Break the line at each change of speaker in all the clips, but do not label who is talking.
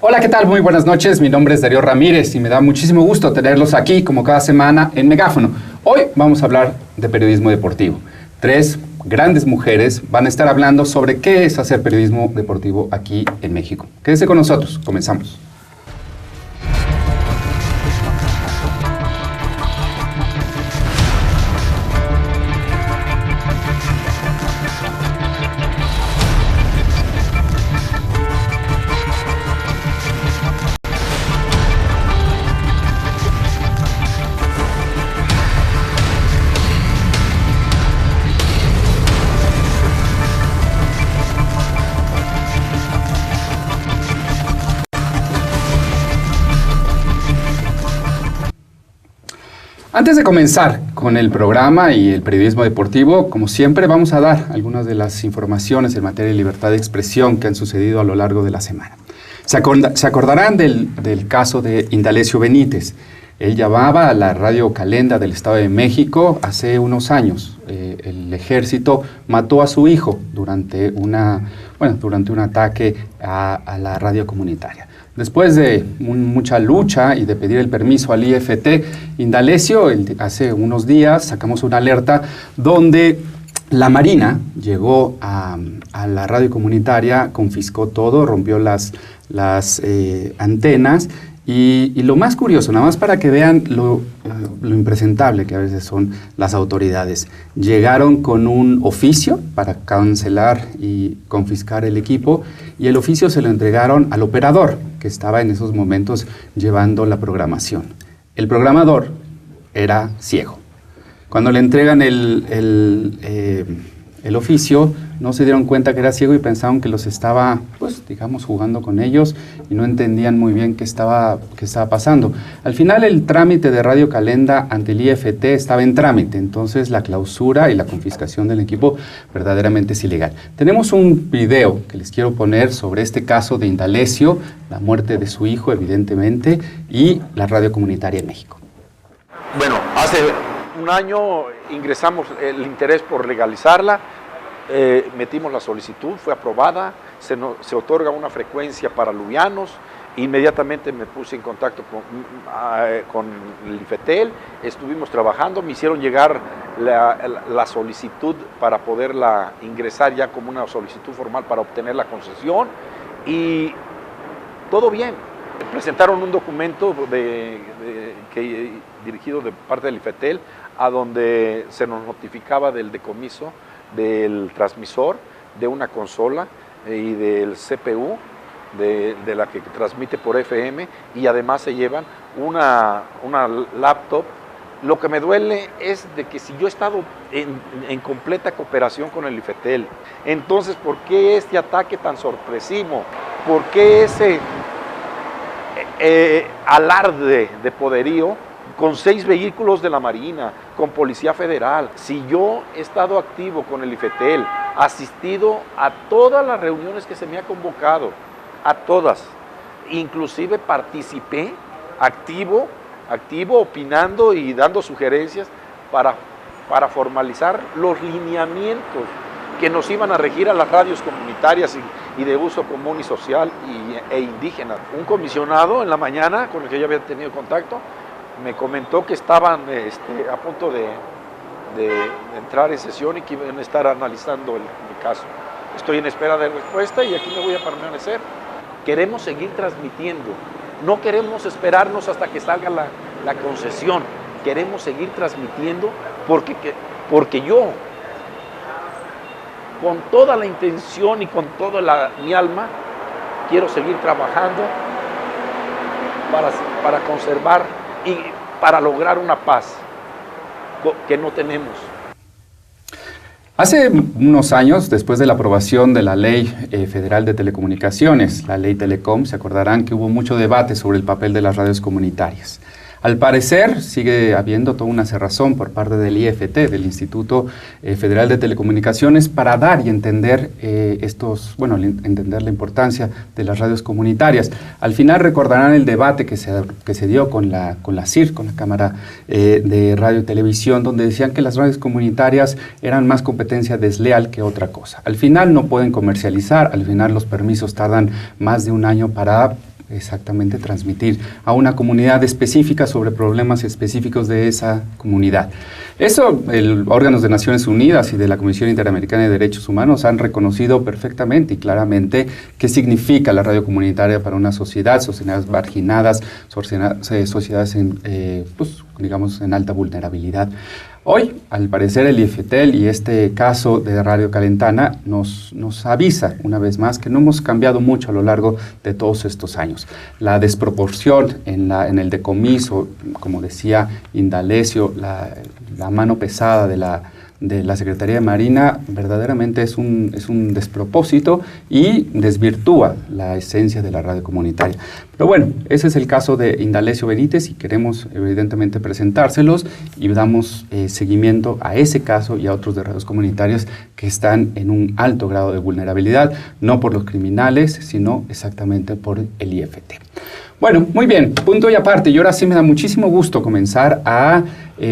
Hola, ¿qué tal? Muy buenas noches. Mi nombre es Darío Ramírez y me da muchísimo gusto tenerlos aquí, como cada semana, en Megáfono. Hoy vamos a hablar de periodismo deportivo. Tres grandes mujeres van a estar hablando sobre qué es hacer periodismo deportivo aquí en México. Quédese con nosotros. Comenzamos. Antes de comenzar con el programa y el periodismo deportivo, como siempre, vamos a dar algunas de las informaciones en materia de libertad de expresión que han sucedido a lo largo de la semana. Se acordarán del caso de Indalecio Benítez. Él llamaba a la Radio Calenda del Estado de México hace unos años. El ejército mató a su hijo durante un ataque a la radio comunitaria. Después de mucha lucha y de pedir el permiso al IFT, Indalecio, hace unos días sacamos una alerta donde la Marina llegó a la radio comunitaria, confiscó todo, rompió las antenas. Y lo más curioso, nada más para que vean lo impresentable que a veces son las autoridades, llegaron con un oficio para cancelar y confiscar el equipo, y el oficio se lo entregaron al operador, que estaba en esos momentos llevando la programación. El programador era ciego. Cuando le entregan el oficio, no se dieron cuenta que era ciego y pensaron que los estaba, jugando con ellos, y no entendían muy bien qué estaba pasando. Al final, el trámite de Radio Calenda ante el IFT estaba en trámite, entonces la clausura y la confiscación del equipo verdaderamente es ilegal. Tenemos un video que les quiero poner sobre este caso de Indalecio, la muerte de su hijo, evidentemente, y la radio comunitaria en México.
Bueno, hace un año ingresamos el interés por legalizarla. Metimos la solicitud, fue aprobada, se otorga una frecuencia para luvianos. Inmediatamente me puse en contacto con el IFETEL, estuvimos trabajando, me hicieron llegar la solicitud para poderla ingresar ya como una solicitud formal para obtener la concesión, y todo bien. Presentaron un documento dirigido de parte del IFETEL, a donde se nos notificaba del decomiso del transmisor, de una consola y del CPU de la que transmite por FM, y además se llevan una laptop. Lo que me duele es de que si yo he estado en completa cooperación con el IFETEL, entonces ¿por qué este ataque tan sorpresivo? ¿Por qué ese alarde de poderío con 6 vehículos de la Marina, con Policía Federal? Si yo he estado activo con el IFETEL, asistido a todas las reuniones que se me ha convocado, a todas, inclusive participé activo, opinando y dando sugerencias para formalizar los lineamientos que nos iban a regir a las radios comunitarias y de uso común y social e indígena. Un comisionado en la mañana, con el que yo había tenido contacto, me comentó que estaban a punto de entrar en sesión y que iban a estar analizando el caso. Estoy en espera de respuesta y aquí me voy a permanecer. Queremos seguir transmitiendo, no queremos esperarnos hasta que salga la concesión, queremos seguir transmitiendo porque yo, con toda la intención y con toda mi alma, quiero seguir trabajando para conservar y para lograr una paz que no tenemos.
Hace unos años, después de la aprobación de la Ley Federal de Telecomunicaciones, la Ley Telecom, se acordarán que hubo mucho debate sobre el papel de las radios comunitarias. Al parecer, sigue habiendo toda una cerrazón por parte del IFT, del Instituto Federal de Telecomunicaciones, para dar y entender entender la importancia de las radios comunitarias. Al final recordarán el debate que se dio con la CIR, con la Cámara de Radio y Televisión, donde decían que las radios comunitarias eran más competencia desleal que otra cosa. Al final no pueden comercializar, al final los permisos tardan más de un año para exactamente transmitir a una comunidad específica sobre problemas específicos de esa comunidad. Eso, órganos de Naciones Unidas y de la Comisión Interamericana de Derechos Humanos han reconocido perfectamente y claramente qué significa la radio comunitaria para una sociedad, sociedades marginadas, sociedades digamos, en alta vulnerabilidad. Hoy, al parecer, el IFETEL y este caso de Radio Calentana nos avisa una vez más que no hemos cambiado mucho a lo largo de todos estos años. La desproporción en el decomiso, como decía Indalecio, la mano pesada de la Secretaría de Marina verdaderamente es un despropósito y desvirtúa la esencia de la radio comunitaria. Pero bueno, ese es el caso de Indalecio Benítez y queremos evidentemente presentárselos y damos seguimiento a ese caso y a otros de radios comunitarias que están en un alto grado de vulnerabilidad, no por los criminales, sino exactamente por el IFT. Bueno, muy bien, punto y aparte. Y ahora sí me da muchísimo gusto comenzar a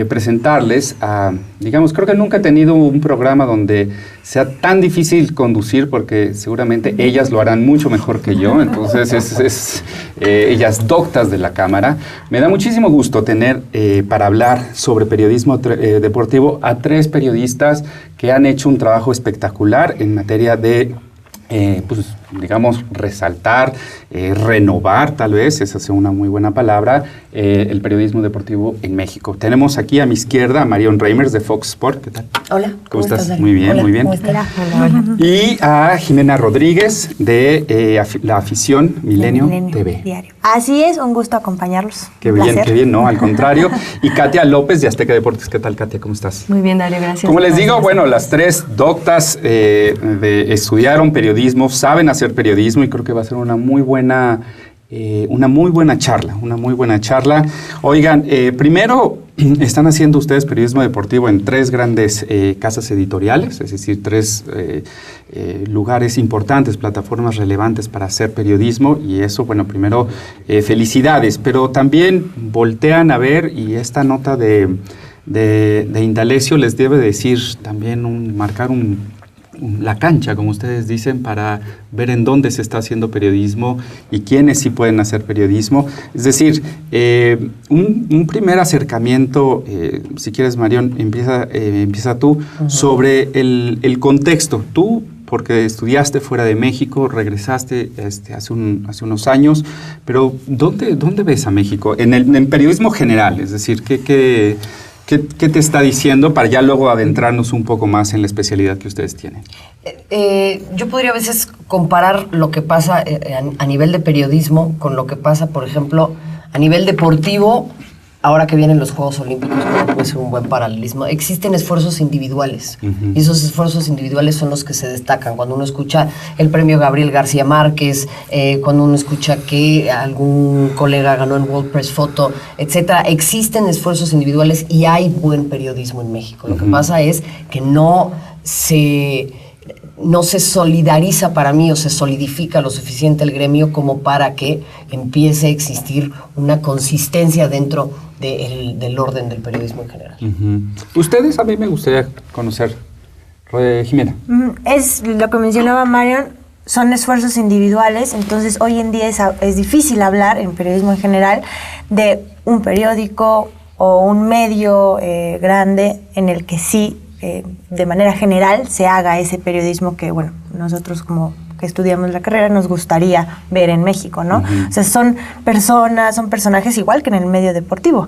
presentarles a, digamos, creo que nunca he tenido un programa donde sea tan difícil conducir porque seguramente ellas lo harán mucho mejor que yo, entonces ellas doctas de la cámara. Me da muchísimo gusto tener para hablar sobre periodismo deportivo a 3 periodistas que han hecho un trabajo espectacular en materia de digamos, resaltar, renovar, tal vez, esa sea una muy buena palabra, el periodismo deportivo en México. Tenemos aquí a mi izquierda a Marion Reimers de Fox Sport. ¿Qué tal?
Hola.
¿Cómo estás? Muy bien, muy bien.
¿Cómo estás? Hola.
Y a Jimena Rodríguez de la afición Milenio TV.
Diario. Así es, un gusto acompañarlos.
Qué bien, no, al contrario. Y Katia López de Azteca Deportes. ¿Qué tal, Katia? ¿Cómo estás?
Muy bien, Dario, gracias.
Como les digo, bueno, las 3 doctas estudiaron periodismo, saben hacer periodismo y creo que va a ser una muy buena charla. Oigan, primero están haciendo ustedes periodismo deportivo en 3 grandes casas editoriales, es decir, 3 lugares importantes, plataformas relevantes para hacer periodismo y eso, bueno, primero felicidades, pero también voltean a ver y esta nota de Indalecio les debe decir también marcar la cancha, como ustedes dicen, para ver en dónde se está haciendo periodismo y quiénes sí pueden hacer periodismo. Es decir, un primer acercamiento, si quieres, Marión, empieza tú, sobre el contexto. Tú, porque estudiaste fuera de México, regresaste hace unos años, pero ¿dónde ves a México? En periodismo general, es decir, ¿Qué te está diciendo para ya luego adentrarnos un poco más en la especialidad que ustedes tienen?
Yo podría a veces comparar lo que pasa a nivel de periodismo con lo que pasa, por ejemplo, a nivel deportivo. Ahora que vienen los Juegos Olímpicos, puede ser un buen paralelismo. Existen esfuerzos individuales y esos esfuerzos individuales son los que se destacan. Cuando uno escucha el premio Gabriel García Márquez, cuando uno escucha que algún colega ganó en World Press Photo, etcétera, existen esfuerzos individuales y hay buen periodismo en México. Lo que pasa es que no se solidariza para mí o se solidifica lo suficiente el gremio como para que empiece a existir una consistencia dentro del orden del periodismo en general.
Ustedes, a mí me gustaría conocer, Jimena.
Es lo que mencionaba Marion, son esfuerzos individuales, entonces hoy en día es difícil hablar en periodismo en general de un periódico o un medio grande en el que sí de manera general se haga ese periodismo que, bueno, nosotros como que estudiamos la carrera nos gustaría ver en México, ¿no? O sea, son personajes igual que en el medio deportivo,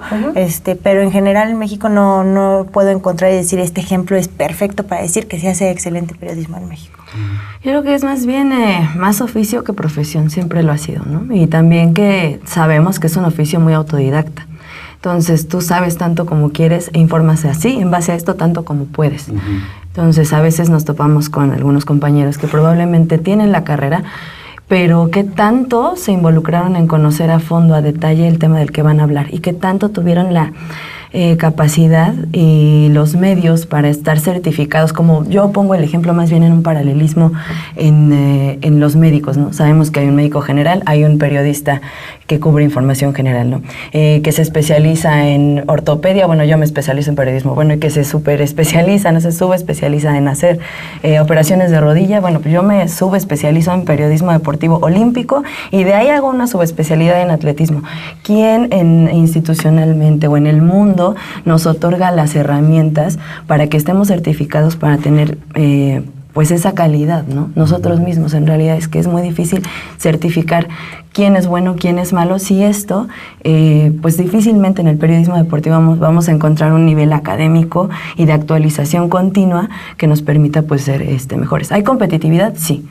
pero en general en México no puedo encontrar y decir este ejemplo es perfecto para decir que se hace excelente periodismo en México.
Yo creo que es más bien más oficio que profesión, siempre lo ha sido, ¿no? Y también que sabemos que es un oficio muy autodidacta. Entonces, tú sabes tanto como quieres e informas así, en base a esto, tanto como puedes. Entonces, a veces nos topamos con algunos compañeros que probablemente tienen la carrera, pero qué tanto se involucraron en conocer a fondo, a detalle, el tema del que van a hablar y qué tanto tuvieron
capacidad y los medios para estar certificados, como yo pongo el ejemplo más bien en un paralelismo en los médicos, ¿no? Sabemos que hay un médico general, hay un periodista que cubre información general, ¿no? Que se especializa en ortopedia, bueno, yo me especializo en periodismo, bueno, y que se subespecializa, no se subespecializa en hacer operaciones de rodilla, bueno, pues yo me subespecializo en periodismo deportivo olímpico y de ahí hago una subespecialidad en atletismo. ¿Quién institucionalmente o en el mundo nos otorga las herramientas para que estemos certificados para tener pues esa calidad, ¿no? Nosotros mismos, en realidad es que es muy difícil certificar quién es bueno, quién es malo. Si esto, pues difícilmente en el periodismo deportivo vamos a encontrar un nivel académico y de actualización continua que nos permita pues ser mejores. ¿Hay competitividad? Sí,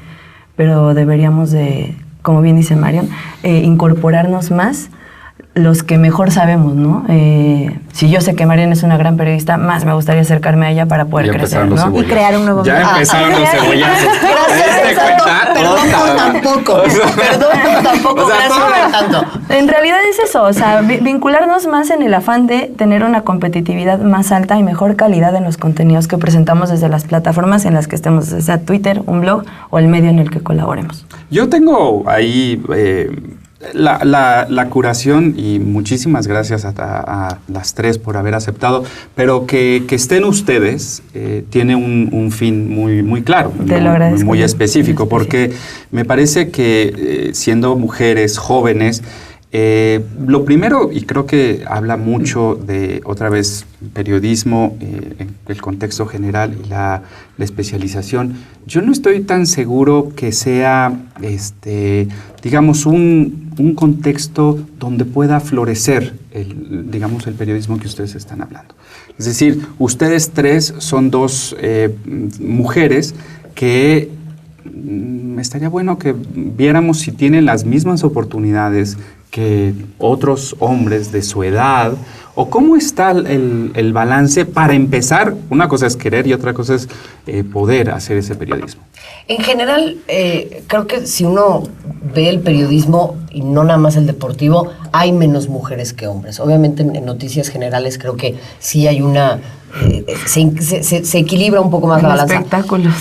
pero deberíamos de, como bien dice Marion, incorporarnos más los que mejor sabemos, ¿no? Si yo sé que Marion es una gran periodista, más me gustaría acercarme a ella para poder crecer, ¿no?
Y crear un nuevo
Ya empezaron los cebollazos.
Perdón por tampoco. Gracias por tanto.
En realidad es eso, o sea, vincularnos más en el afán de tener una competitividad más alta y mejor calidad en los contenidos que presentamos desde las plataformas en las que estemos, sea Twitter, un blog o el medio en el que colaboremos.
Yo tengo ahí la curación, y muchísimas gracias a las tres por haber aceptado, pero que estén ustedes tiene un fin muy claro,
Te lo agradezco.
muy específico, porque me parece que siendo mujeres jóvenes, lo primero, y creo que habla mucho de, otra vez, periodismo, el contexto general y la especialización, yo no estoy tan seguro que sea, digamos, un contexto donde pueda florecer el periodismo que ustedes están hablando. Es decir, ustedes tres son dos mujeres que estaría bueno que viéramos si tienen las mismas oportunidades que otros hombres de su edad, o cómo está el balance para empezar. Una cosa es querer y otra cosa es poder hacer ese periodismo.
En general, creo que si uno ve el periodismo y no nada más el deportivo, hay menos mujeres que hombres. Obviamente en noticias generales creo que sí hay una... se equilibra un poco más la balanza.
En espectáculos.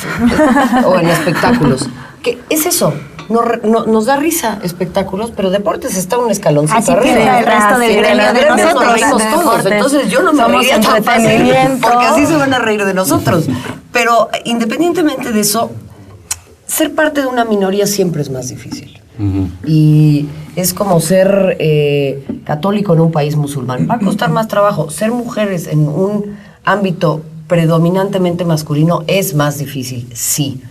O en espectáculos. ¿Qué es eso? Nos da risa espectáculos, pero deportes está un escaloncito
así
arriba.
piensa el resto del gremio de
Nos
nosotros.
reímos todos, entonces yo no me reiría tan fácil, porque así se van a reír de nosotros. Pero independientemente de eso, ser parte de una minoría siempre es más difícil. Uh-huh. Y es como ser católico en un país musulmán. Va a costar más trabajo. Ser mujeres en un ámbito predominantemente masculino es más difícil, sí.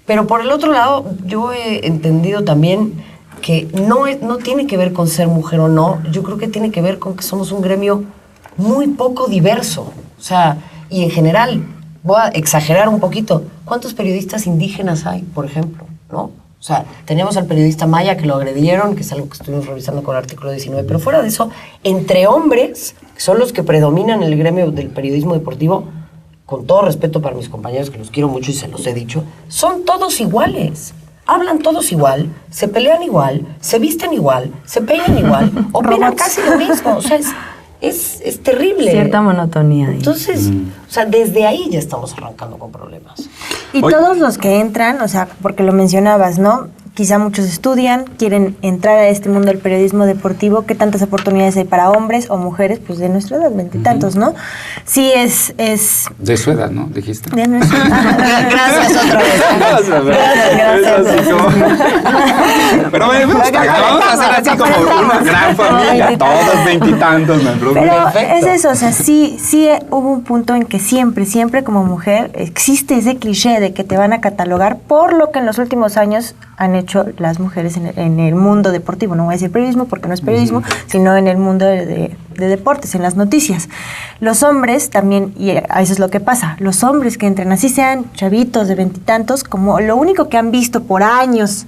Pero por el otro lado, yo he entendido también que no tiene que ver con ser mujer o no. Yo creo que tiene que ver con que somos un gremio muy poco diverso. O sea, y en general, voy a exagerar un poquito, ¿cuántos periodistas indígenas hay, por ejemplo? ¿No? O sea, tenemos al periodista maya que lo agredieron, que es algo que estuvimos revisando con el artículo 19, pero fuera de eso, entre hombres, que son los que predominan el gremio del periodismo deportivo, con todo respeto para mis compañeros, que los quiero mucho y se los he dicho, son todos iguales. Hablan todos igual, se pelean igual, se visten igual, se peinan igual, opinan casi lo mismo. O sea, es terrible.
Cierta monotonía.
Entonces, o sea, desde ahí ya estamos arrancando con problemas.
Y todos los que entran, o sea, porque lo mencionabas, ¿no? Quizá muchos estudian, quieren entrar a este mundo del periodismo deportivo. ¿Qué tantas oportunidades hay para hombres o mujeres? Pues de nuestra edad, veintitantos, ¿no? Sí, es...
De su edad, ¿no? ¿Dijiste?
De nuestra edad.
Gracias otra vez.
Gracias.
Pero me gusta, vamos a hacer así como una gran familia, todos veintitantos.
Pero es eso, o sea, sí hubo un punto en que siempre como mujer existe ese cliché de que te van a catalogar por lo que en los últimos años han hecho las mujeres en el mundo deportivo. No voy a decir periodismo porque no es periodismo, sino en el mundo de deportes, en las noticias. Los hombres también, y eso es lo que pasa, los hombres que entran, así sean chavitos de veintitantos, como lo único que han visto por años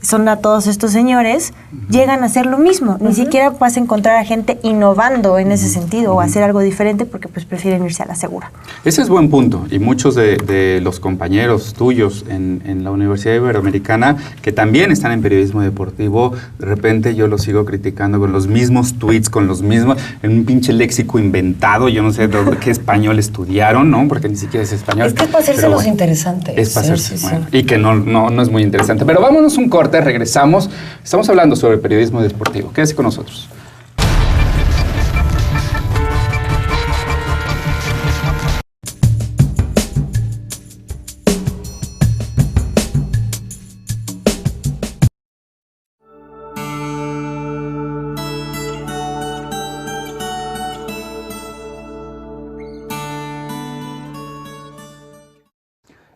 son a todos estos señores, llegan a hacer lo mismo. Ni siquiera vas a encontrar a gente innovando en ese sentido o hacer algo diferente porque pues prefieren irse a la segura.
Ese es buen punto. Y muchos de los compañeros tuyos en la Universidad Iberoamericana que también están en periodismo deportivo, de repente yo los sigo criticando con los mismos tweets, con los mismos, en un pinche léxico inventado. Yo no sé qué español estudiaron, ¿no? Porque ni siquiera es español.
Es que es para hacerse los interesantes.
Es para hacerse, bueno, y que no es muy interesante. Pero vámonos un corte. Regresamos. Estamos hablando sobre periodismo deportivo. Quédese con nosotros.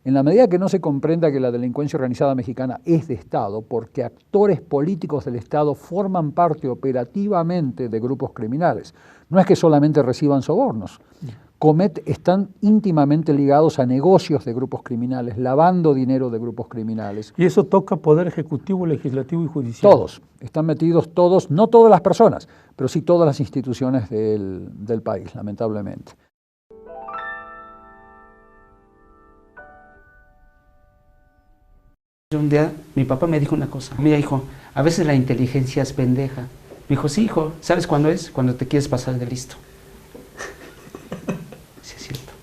En la medida que no se comprenda que la delincuencia organizada mexicana es de Estado, porque actores políticos del Estado forman parte operativamente de grupos criminales. No es que solamente reciban sobornos. Están íntimamente ligados a negocios de grupos criminales, lavando dinero de grupos criminales.
Y eso toca Poder Ejecutivo, Legislativo y Judicial.
Todos. Están metidos todos, no todas las personas, pero sí todas las instituciones del país, lamentablemente.
Un día mi papá me dijo una cosa. Mira, hijo, a veces la inteligencia es pendeja. Me dijo, sí, hijo, ¿sabes cuándo es? Cuando te quieres pasar de listo. Sí, es cierto.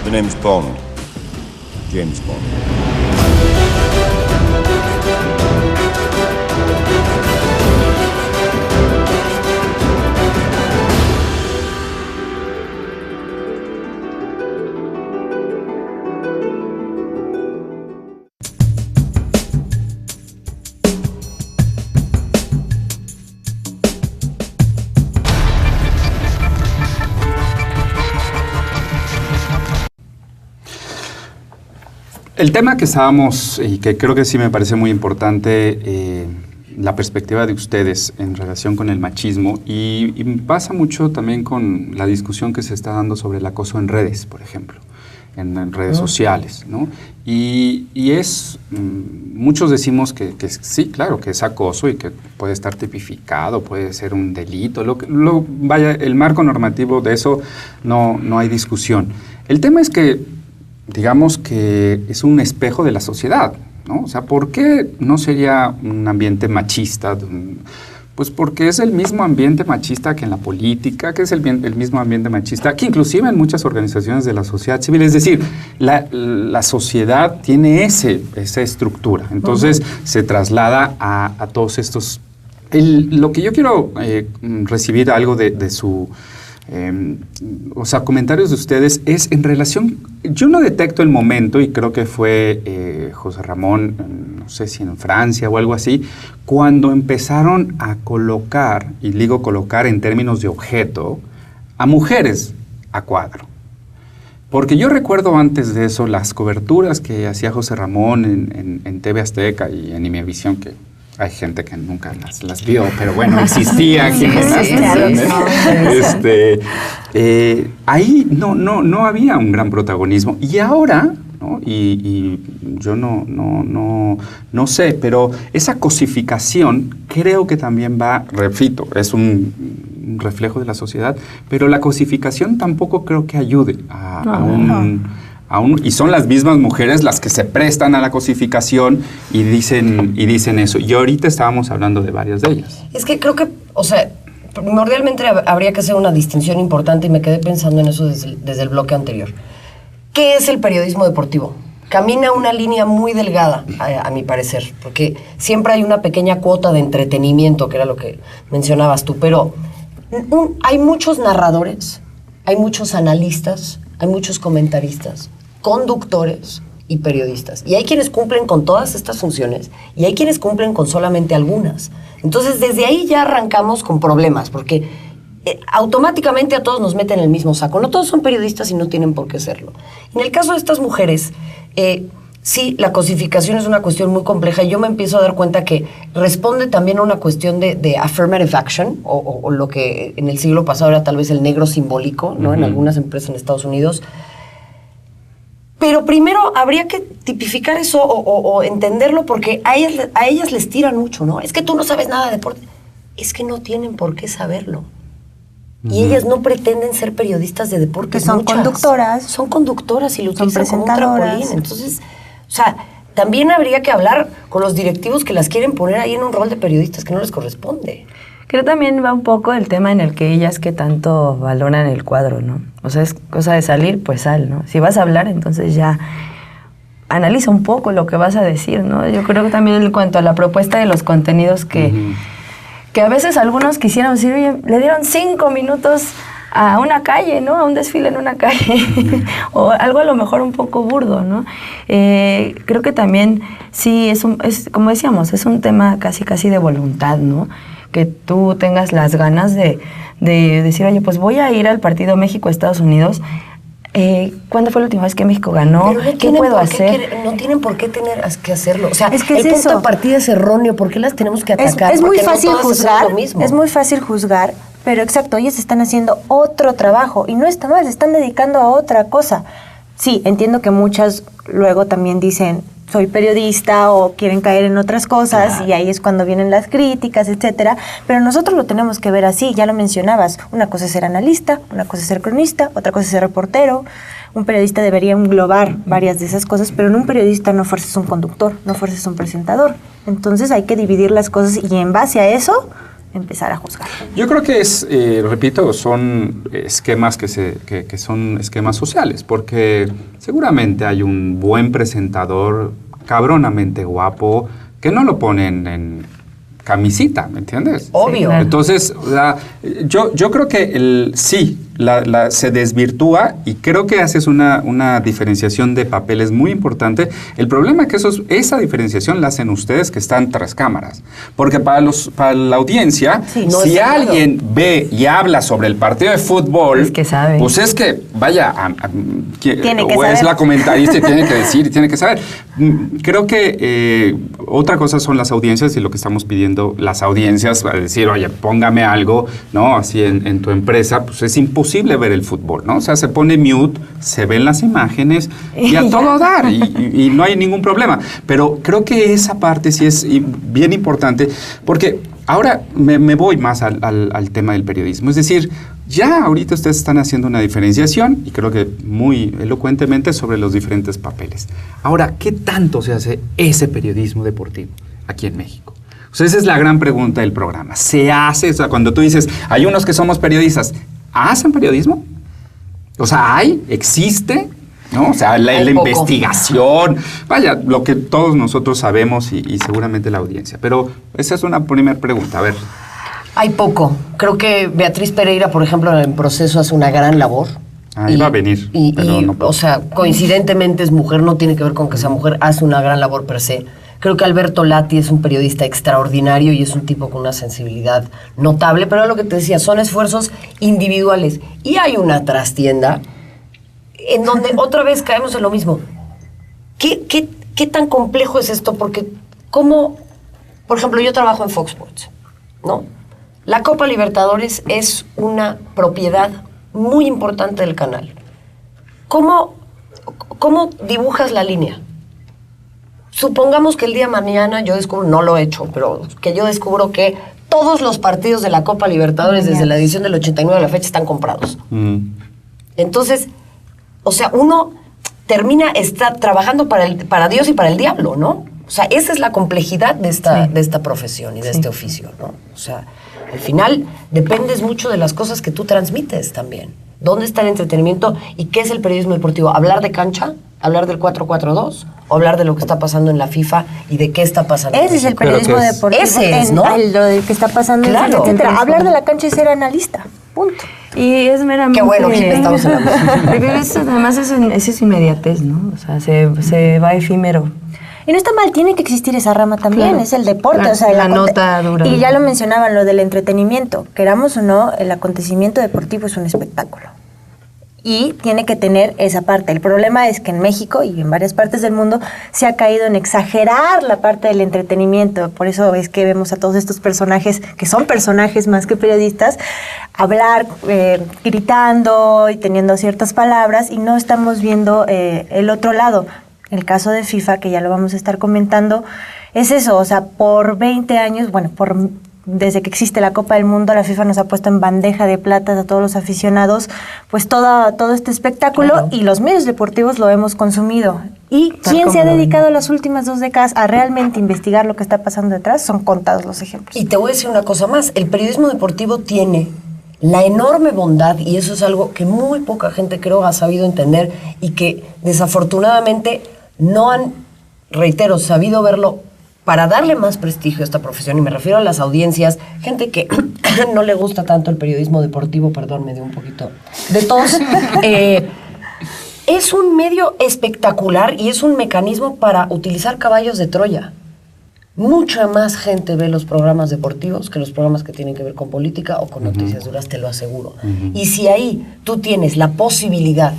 The name's Bond. James Bond.
El tema que estábamos, y que creo que sí me parece muy importante, la perspectiva de ustedes en relación con el machismo, y pasa mucho también con la discusión que se está dando sobre el acoso en redes, por ejemplo, en redes sociales, ¿no? Y es, muchos decimos que sí, claro, que es acoso y que puede estar tipificado, puede ser un delito, vaya, el marco normativo de eso no hay discusión. El tema es que digamos que es un espejo de la sociedad, ¿no? O sea, ¿por qué no sería un ambiente machista? Pues porque es el mismo ambiente machista que en la política, que es el mismo ambiente machista que inclusive en muchas organizaciones de la sociedad civil. Es decir, la sociedad tiene esa estructura. Entonces, se traslada a todos estos... Lo que yo quiero recibir algo de su... o sea, comentarios de ustedes es en relación, yo no detecto el momento, y creo que fue José Ramón, no sé si en Francia o algo así, cuando empezaron a colocar, y digo colocar en términos de objeto, a mujeres a cuadro. Porque yo recuerdo antes de eso las coberturas que hacía José Ramón en TV Azteca y en Imevisión, que hay gente que nunca las vio, pero bueno, existían. Ahí no había un gran protagonismo. Y ahora, ¿no? Y yo no sé, pero esa cosificación creo que también va, repito, es un reflejo de la sociedad, pero la cosificación tampoco creo que ayude y son las mismas mujeres las que se prestan a la cosificación y dicen eso. Y ahorita estábamos hablando de varias de ellas.
Es que creo que, o sea, primordialmente habría que hacer una distinción importante, y me quedé pensando en eso desde el bloque anterior. ¿Qué es el periodismo deportivo? Camina una línea muy delgada, a mi parecer, porque siempre hay una pequeña cuota de entretenimiento, que era lo que mencionabas tú, pero hay muchos narradores, hay muchos analistas, hay muchos comentaristas, conductores y periodistas. Y hay quienes cumplen con todas estas funciones y hay quienes cumplen con solamente algunas. Entonces, desde ahí ya arrancamos con problemas, porque automáticamente a todos nos meten en el mismo saco. No todos son periodistas y no tienen por qué serlo. En el caso de estas mujeres, sí, la cosificación es una cuestión muy compleja y yo me empiezo a dar cuenta que responde también a una cuestión de affirmative action, o lo que en el siglo pasado era tal vez el negro simbólico, ¿no? En algunas empresas en Estados Unidos. Pero primero habría que tipificar eso o entenderlo, porque a ellas les tiran mucho, ¿no? Es que tú no sabes nada de deporte. Es que no tienen por qué saberlo. Y ellas no pretenden ser periodistas de deporte.
Son conductoras.
Son conductoras y lo utilizan como un
presentadoras.
trampolín. Entonces, o sea, también habría que hablar con los directivos que las quieren poner ahí en un rol de periodistas que no les corresponde.
Creo también va un poco el tema en el que ellas que tanto valoran el cuadro, ¿no? O sea, es cosa de salir, pues sal, ¿no? Si vas a hablar, entonces ya analiza un poco lo que vas a decir, ¿no? Yo creo que también en cuanto a la propuesta de los contenidos que a veces algunos quisieran decir, oye, le dieron 5 minutos a una calle, ¿no? A un desfile en una calle. O algo a lo mejor un poco burdo, ¿no? Creo que también sí es como decíamos, es un tema casi de voluntad, ¿no? Que tú tengas las ganas de decir, oye, pues voy a ir al partido México-Estados Unidos. ¿Cuándo fue la última vez que México ganó? ¿Qué puedo hacer?
No tienen por qué tener que hacerlo. O sea,
es que
el punto de partida es erróneo. ¿Por qué las tenemos que atacar?
Es muy fácil
no
juzgar.
lo mismo.
Es muy fácil juzgar, pero exacto, ellas están haciendo otro trabajo y no está mal, se están dedicando a otra cosa. Sí, entiendo que muchas luego también dicen, soy periodista, o quieren caer en otras cosas, y ahí es cuando vienen las críticas, etcétera, pero nosotros lo tenemos que ver así, ya lo mencionabas, una cosa es ser analista, una cosa es ser cronista, otra cosa es ser reportero. Un periodista debería englobar varias de esas cosas, pero en un periodista no fuerzas un conductor, no fuerzas un presentador. Entonces hay que dividir las cosas y en base a eso empezar a juzgar.
Yo creo que repito, son esquemas que son esquemas sociales, porque seguramente hay un buen presentador cabronamente guapo que no lo ponen en camisita, ¿me entiendes?
Obvio.
Sí,
Entonces, yo creo que se desvirtúa, y creo que haces una diferenciación de papeles muy importante. El problema es que esa diferenciación la hacen ustedes que están tras cámaras. Porque para la audiencia, si alguien ve y habla sobre el partido de fútbol,
es que sabe.
Pues es que, vaya,
Tiene que
o es
saber.
la comentarista y tiene que decir y tiene que saber. Creo que otra cosa son las audiencias, y lo que estamos pidiendo las audiencias, a decir, oye, póngame algo, ¿no? Así en tu empresa, pues es imposible ver el fútbol, ¿no? O sea, se pone mute, se ven las imágenes y a todo dar, y no hay ningún problema. Pero creo que esa parte sí es bien importante, porque ahora me voy más al tema del periodismo. Es decir, ya ahorita ustedes están haciendo una diferenciación, y creo que muy elocuentemente, sobre los diferentes papeles. Ahora, ¿qué tanto se hace ese periodismo deportivo aquí en México? O sea, esa es la gran pregunta del programa. ¿Se hace? O sea, cuando tú dices, hay unos que somos periodistas, ¿hacen periodismo? O sea, ¿existe? ¿No? O sea, la investigación, vaya, lo que todos nosotros sabemos y seguramente la audiencia. Pero esa es una primera pregunta. A ver.
Hay poco. Creo que Beatriz Pereira, por ejemplo, en Proceso hace una gran labor.
Ahí va a venir. Pero no puedo.
O sea, coincidentemente es mujer, no tiene que ver con que sea mujer, hace una gran labor per se. Creo que Alberto Lati es un periodista extraordinario y es un tipo con una sensibilidad notable, pero lo que te decía, son esfuerzos individuales. Y hay una trastienda en donde otra vez caemos en lo mismo. ¿Qué tan complejo es esto? Porque como, por ejemplo, yo trabajo en Fox Sports, ¿no? La Copa Libertadores es una propiedad muy importante del canal. ¿Cómo dibujas la línea? Supongamos que el día de mañana yo descubro, no lo he hecho, pero que yo descubro que todos los partidos de la Copa Libertadores desde la edición del 89 a la fecha están comprados. Entonces, o sea, uno está trabajando para Dios y para el diablo, ¿no? O sea, esa es la complejidad de esta profesión y de este oficio, ¿no? O sea, al final dependes mucho de las cosas que tú transmites también. ¿Dónde está el entretenimiento y qué es el periodismo deportivo? ¿Hablar de cancha? ¿Hablar del 4-4-2? ¿O hablar de lo que está pasando en la FIFA y de qué está pasando?
Ese es el periodismo deportivo.
Ese es, ¿no?
Lo de que está pasando,
claro,
etcétera. Hablar de la cancha es ser analista. Punto.
Y es meramente...
Qué bueno que estamos hablando.
Además es inmediatez, ¿no? O sea, se va efímero.
Y no está mal, tiene que existir esa rama también,
claro,
es el deporte.
La,
o sea,
la nota dura.
Y ya lo mencionaban, lo del entretenimiento. Queramos o no, el acontecimiento deportivo es un espectáculo. y tiene que tener esa parte. El problema es que en México y en varias partes del mundo se ha caído en exagerar la parte del entretenimiento. Por eso es que vemos a todos estos personajes, que son personajes más que periodistas, hablar gritando y teniendo ciertas palabras, y no estamos viendo el otro lado. El caso de FIFA, que ya lo vamos a estar comentando, es eso, o sea, por 20 años, bueno, desde que existe la Copa del Mundo, la FIFA nos ha puesto en bandeja de plata a todos los aficionados, pues todo este espectáculo, claro. Y los medios deportivos lo hemos consumido. ¿Y quién se ha dedicado las últimas 2 décadas a realmente investigar lo que está pasando detrás? Son contados los ejemplos.
Y te voy a decir una cosa más, el periodismo deportivo tiene la enorme bondad, y eso es algo que muy poca gente creo ha sabido entender y que desafortunadamente no han, reitero, sabido verlo para darle más prestigio a esta profesión, y me refiero a las audiencias, gente que no le gusta tanto el periodismo deportivo, perdón, me dio un poquito de tos, es un medio espectacular y es un mecanismo para utilizar caballos de Troya. Mucha más gente ve los programas deportivos que los programas que tienen que ver con política o con noticias duras, te lo aseguro. Y si ahí tú tienes la posibilidad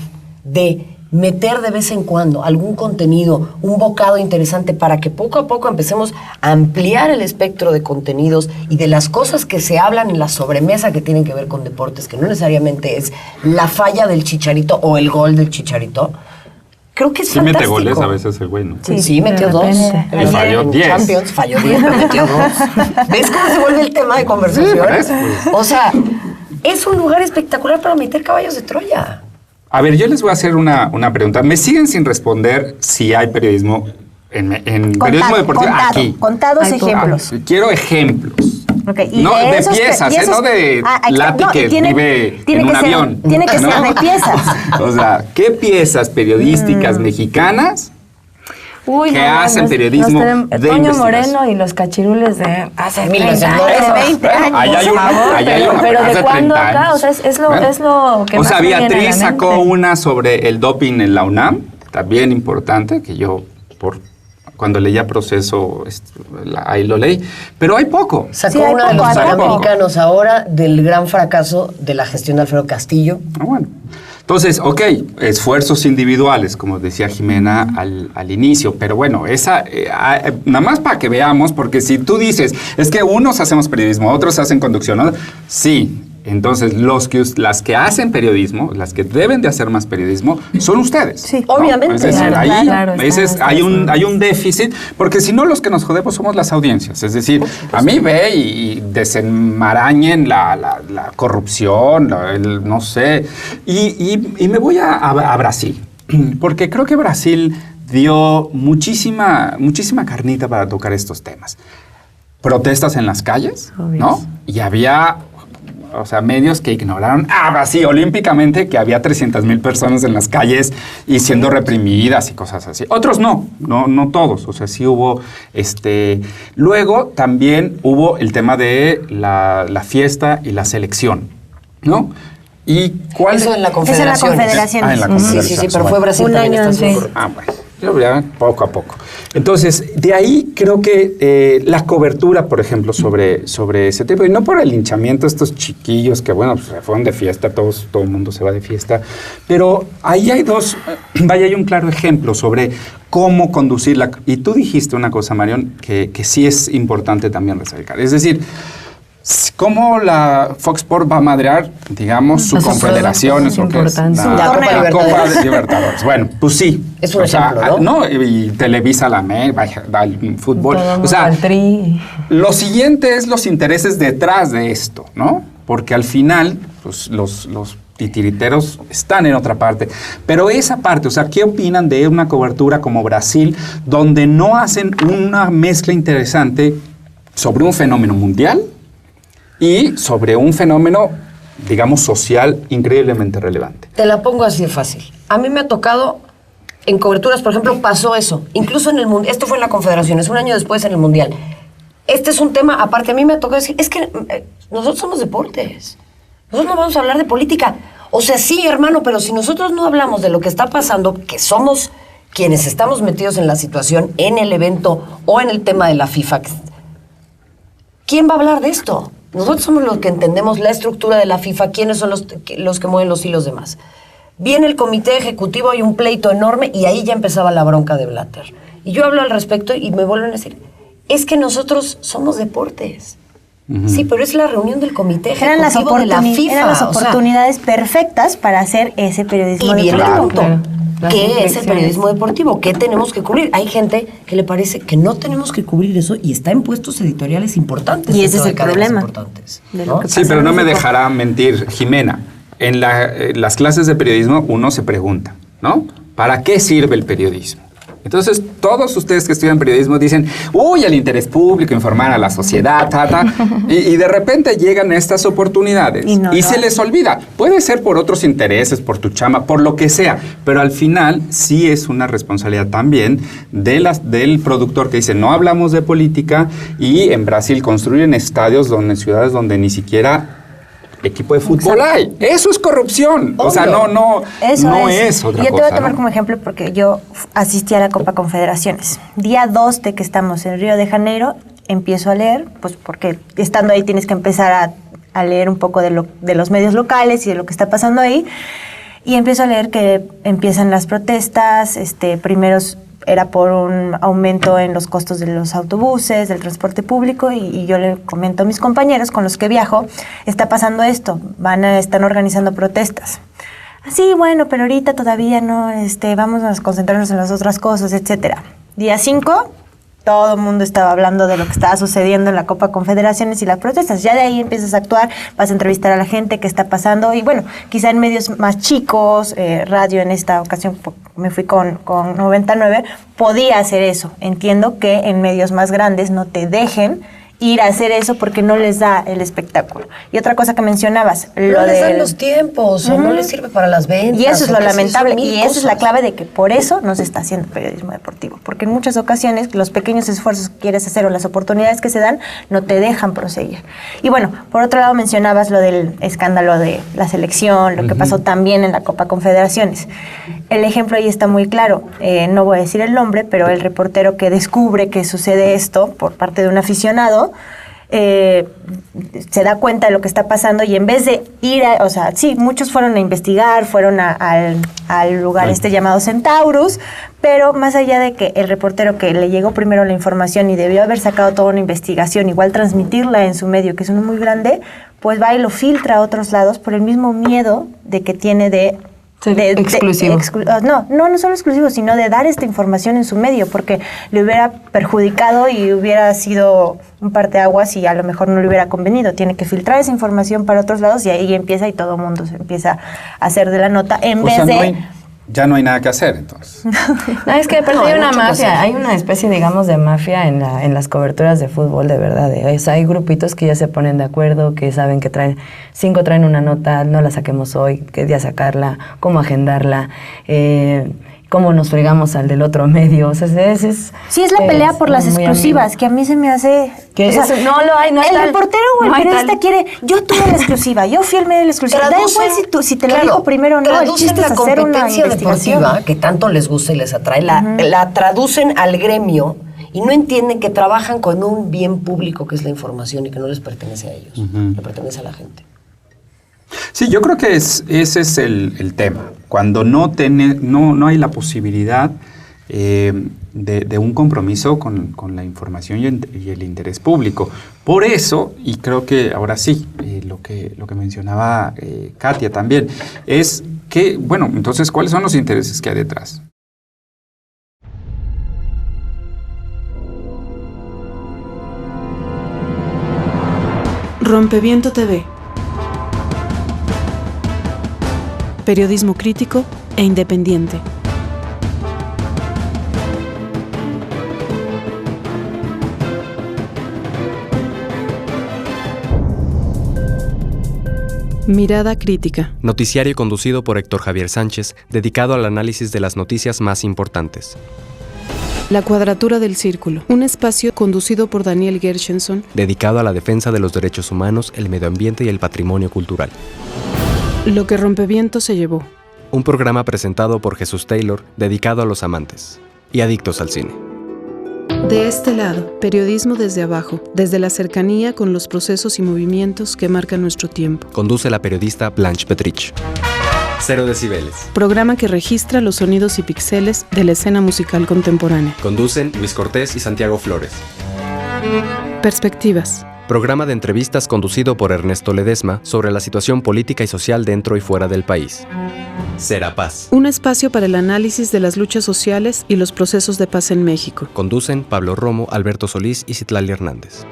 de meter de vez en cuando algún contenido, un bocado interesante para que poco a poco empecemos a ampliar el espectro de contenidos y de las cosas que se hablan en la sobremesa que tienen que ver con deportes, que no necesariamente es la falla del Chicharito o el gol del Chicharito. Creo que es fantástico.
Mete goles a veces el güey, ¿no?
Sí, metió 2.
Falló 10.
Champions, falló 10, pero metió 2. ¿Ves cómo se vuelve el tema de conversación? Sí, o sea, es un lugar espectacular para meter caballos de Troya.
A ver, yo les voy a hacer una pregunta. Me siguen sin responder si hay periodismo en periodismo deportivo aquí.
Contados ejemplos.
Quiero ejemplos.
Okay, y
no de piezas, no de Lati que vive en un avión.
Tiene que ser de piezas.
O sea, ¿qué piezas periodísticas mexicanas que hacen periodismo de
Toño Moreno y los cachirules de hace
20 años.
Ahí hay una,
pero ¿de cuándo acá? O sea, es lo que
o
más
sea,
me viene a la
Beatriz sacó
mente.
una sobre el doping en la UNAM, también importante, que yo cuando leía Proceso, ahí lo leí, pero hay poco.
Sacó uno de los Panamericanos ahora del gran fracaso de la gestión de Alfredo Castillo.
Bueno. Entonces, ok, esfuerzos individuales, como decía Jimena al inicio, pero bueno, esa, nada más para que veamos, porque si tú dices, es que unos hacemos periodismo, otros hacen conducción, ¿no? Sí, entonces las que hacen periodismo, las que deben de hacer más periodismo, son ustedes.
Sí,
¿no?
obviamente.
Es decir,
claro,
hay un déficit, porque si no los que nos jodemos somos las audiencias. Es decir, a mí ve y desenmarañen la corrupción, no sé, y me voy a Brasil, porque creo que Brasil dio muchísima carnita para tocar estos temas. Protestas en las calles, ¿no? Y había... O sea, medios que ignoraron así olímpicamente que había 300,000 personas en las calles y siendo reprimidas y cosas así. Otros no todos. O sea, sí hubo Luego también hubo el tema de la fiesta y la selección, ¿no? ¿Y cuál?
Eso en la Confederación.
En la Confederación.
En la Confederación.
Sí, pero fue Brasil
un año antes.
Bueno. Poco a poco. Entonces, de ahí creo que la cobertura, por ejemplo, sobre ese tipo, y no por el linchamiento de estos chiquillos que, bueno, pues, se fueron de fiesta, todo el mundo se va de fiesta, pero ahí hay hay un claro ejemplo sobre cómo conducirla. Y tú dijiste una cosa, Marión, que sí es importante también resaltar. Es decir, ¿cómo la Fox Sports va a madrear, digamos, su confederación?
Es importante.
La Copa de Libertadores. Bueno, pues sí.
Es un ejemplo, ¿no?
Y Televisa la el fútbol.
Todo
o sea,
el tri.
Lo siguiente es los intereses detrás de esto, ¿no? Porque al final, pues, los titiriteros están en otra parte. Pero esa parte, o sea, ¿qué opinan de una cobertura como Brasil, donde no hacen una mezcla interesante sobre un fenómeno mundial y sobre un fenómeno, digamos, social increíblemente relevante?
Te la pongo así de fácil. A mí me ha tocado, en coberturas, por ejemplo, pasó eso. Incluso en el Mundial, esto fue en la Confederación, es un año después en el Mundial. Este es un tema, aparte a mí me ha tocado decir, es que nosotros somos deportes. Nosotros no vamos a hablar de política. O sea, sí, hermano, pero si nosotros no hablamos de lo que está pasando, que somos quienes estamos metidos en la situación, en el evento o en el tema de la FIFA, ¿quién va a hablar de esto? Nosotros somos los que entendemos la estructura de la FIFA, quiénes son los que mueven los hilos demás. Viene el comité ejecutivo, hay un pleito enorme y ahí ya empezaba la bronca de Blatter. Y yo hablo al respecto y me vuelven a decir, es que nosotros somos deportes. Sí, pero es la reunión del comité ejecutivo de la FIFA.
Eran las oportunidades perfectas para hacer ese periodismo
deportivo. Y viene el punto. ¿Qué es el periodismo deportivo? ¿Qué tenemos que cubrir? Hay gente que le parece que no tenemos que cubrir eso y está en puestos editoriales importantes.
Y ese es el problema.
¿No?
Sí, pero no me dejará mentir Jimena. En las clases de periodismo uno se pregunta, ¿no? ¿Para qué sirve el periodismo? Entonces, todos ustedes que estudian periodismo dicen, uy, el interés público, informar a la sociedad, y de repente llegan estas oportunidades y se les olvida. Puede ser por otros intereses, por tu chamba, por lo que sea, pero al final sí es una responsabilidad también del productor que dice, no hablamos de política, y en Brasil construyen estadios en ciudades donde ni siquiera equipo de fútbol hay. Eso es corrupción. Obvio. O sea, no es otra cosa.
Yo te voy a tomar como ejemplo porque yo asistí a la Copa Confederaciones. Día 2 de que estamos en Río de Janeiro, empiezo a leer, pues porque estando ahí tienes que empezar a leer un poco de los medios locales y de lo que está pasando ahí. Y empiezo a leer que empiezan las protestas, primeros era por un aumento en los costos de los autobuses, del transporte público, y yo le comento a mis compañeros con los que viajo, está pasando esto, están organizando protestas. Sí, bueno, pero ahorita todavía no, vamos a concentrarnos en las otras cosas, etcétera. Día 5, todo el mundo estaba hablando de lo que estaba sucediendo en la Copa Confederaciones y las protestas. Ya de ahí empiezas a actuar, vas a entrevistar a la gente, qué está pasando. Y bueno, quizá en medios más chicos, radio en esta ocasión me fui con 99, podía hacer eso. Entiendo que en medios más grandes no te dejen ir a hacer eso porque no les da el espectáculo. Y otra cosa que mencionabas,
no les dan los tiempos, o no les sirve para las ventas.
Y eso es lo lamentable, y esa es la clave de que por eso no se está haciendo periodismo deportivo, porque en muchas ocasiones los pequeños esfuerzos que quieres hacer o las oportunidades que se dan no te dejan proseguir. Y bueno, por otro lado mencionabas lo del escándalo de la selección, lo que pasó también en la Copa Confederaciones. El ejemplo ahí está muy claro, no voy a decir el nombre, pero el reportero que descubre que sucede esto por parte de un aficionado, se da cuenta de lo que está pasando y en vez de ir sí, muchos fueron a investigar, fueron al lugar llamado Centaurus, pero más allá de que el reportero que le llegó primero la información y debió haber sacado toda una investigación, igual transmitirla en su medio, que es uno muy grande, pues va y lo filtra a otros lados por el mismo miedo de que tiene de
exclusivo.
No solo exclusivo, sino de dar esta información en su medio, porque le hubiera perjudicado y hubiera sido un parteaguas y a lo mejor no le hubiera convenido. Tiene que filtrar esa información para otros lados y ahí empieza y todo el mundo se empieza a hacer de la nota en vez de...
Ya no hay nada que hacer, entonces.
No, es que aparte hay una mafia, hay una especie, digamos, de mafia en las coberturas de fútbol, de verdad. Hay grupitos que ya se ponen de acuerdo, que saben que 5 traen una nota, no la saquemos hoy, qué día sacarla, cómo agendarla, cómo nos fregamos al del otro medio. O sea,
sí, es la pelea por las exclusivas, que a mí se me hace...
Que no hay
el reportero o el periodista quiere, yo tuve la exclusiva, yo fui el medio de la exclusiva. Da igual si te lo dijo primero o no, el chiste es hacer una investigación.
Deportiva, que tanto les gusta y les atrae, la traducen al gremio y no entienden que trabajan con un bien público que es la información y que no les pertenece a ellos, le pertenece a la gente.
Sí, yo creo que ese es el tema. Cuando no hay la posibilidad de un compromiso con la información y el interés público. Por eso, y creo que ahora sí, lo que mencionaba Katia también, es que, bueno, entonces, ¿cuáles son los intereses que hay detrás?
Rompeviento TV. Periodismo crítico e independiente. Mirada crítica.
Noticiario conducido por Héctor Javier Sánchez, dedicado al análisis de las noticias más importantes.
La Cuadratura del Círculo, un espacio conducido por Daniel Gershenson,
dedicado a la defensa de los derechos humanos, el medio ambiente y el patrimonio cultural.
Lo que Rompeviento se llevó.
Un programa presentado por Jesús Taylor, dedicado a los amantes y adictos al cine.
De este lado, periodismo desde abajo, desde la cercanía con los procesos y movimientos que marcan nuestro tiempo.
Conduce la periodista Blanche Petrich. 0 decibeles.
Programa que registra los sonidos y píxeles de la escena musical contemporánea.
Conducen Luis Cortés y Santiago Flores.
Perspectivas.
Programa de entrevistas conducido por Ernesto Ledesma sobre la situación política y social dentro y fuera del país. Serapaz.
Un espacio para el análisis de las luchas sociales y los procesos de paz en México.
Conducen Pablo Romo, Alberto Solís y Citlali Hernández.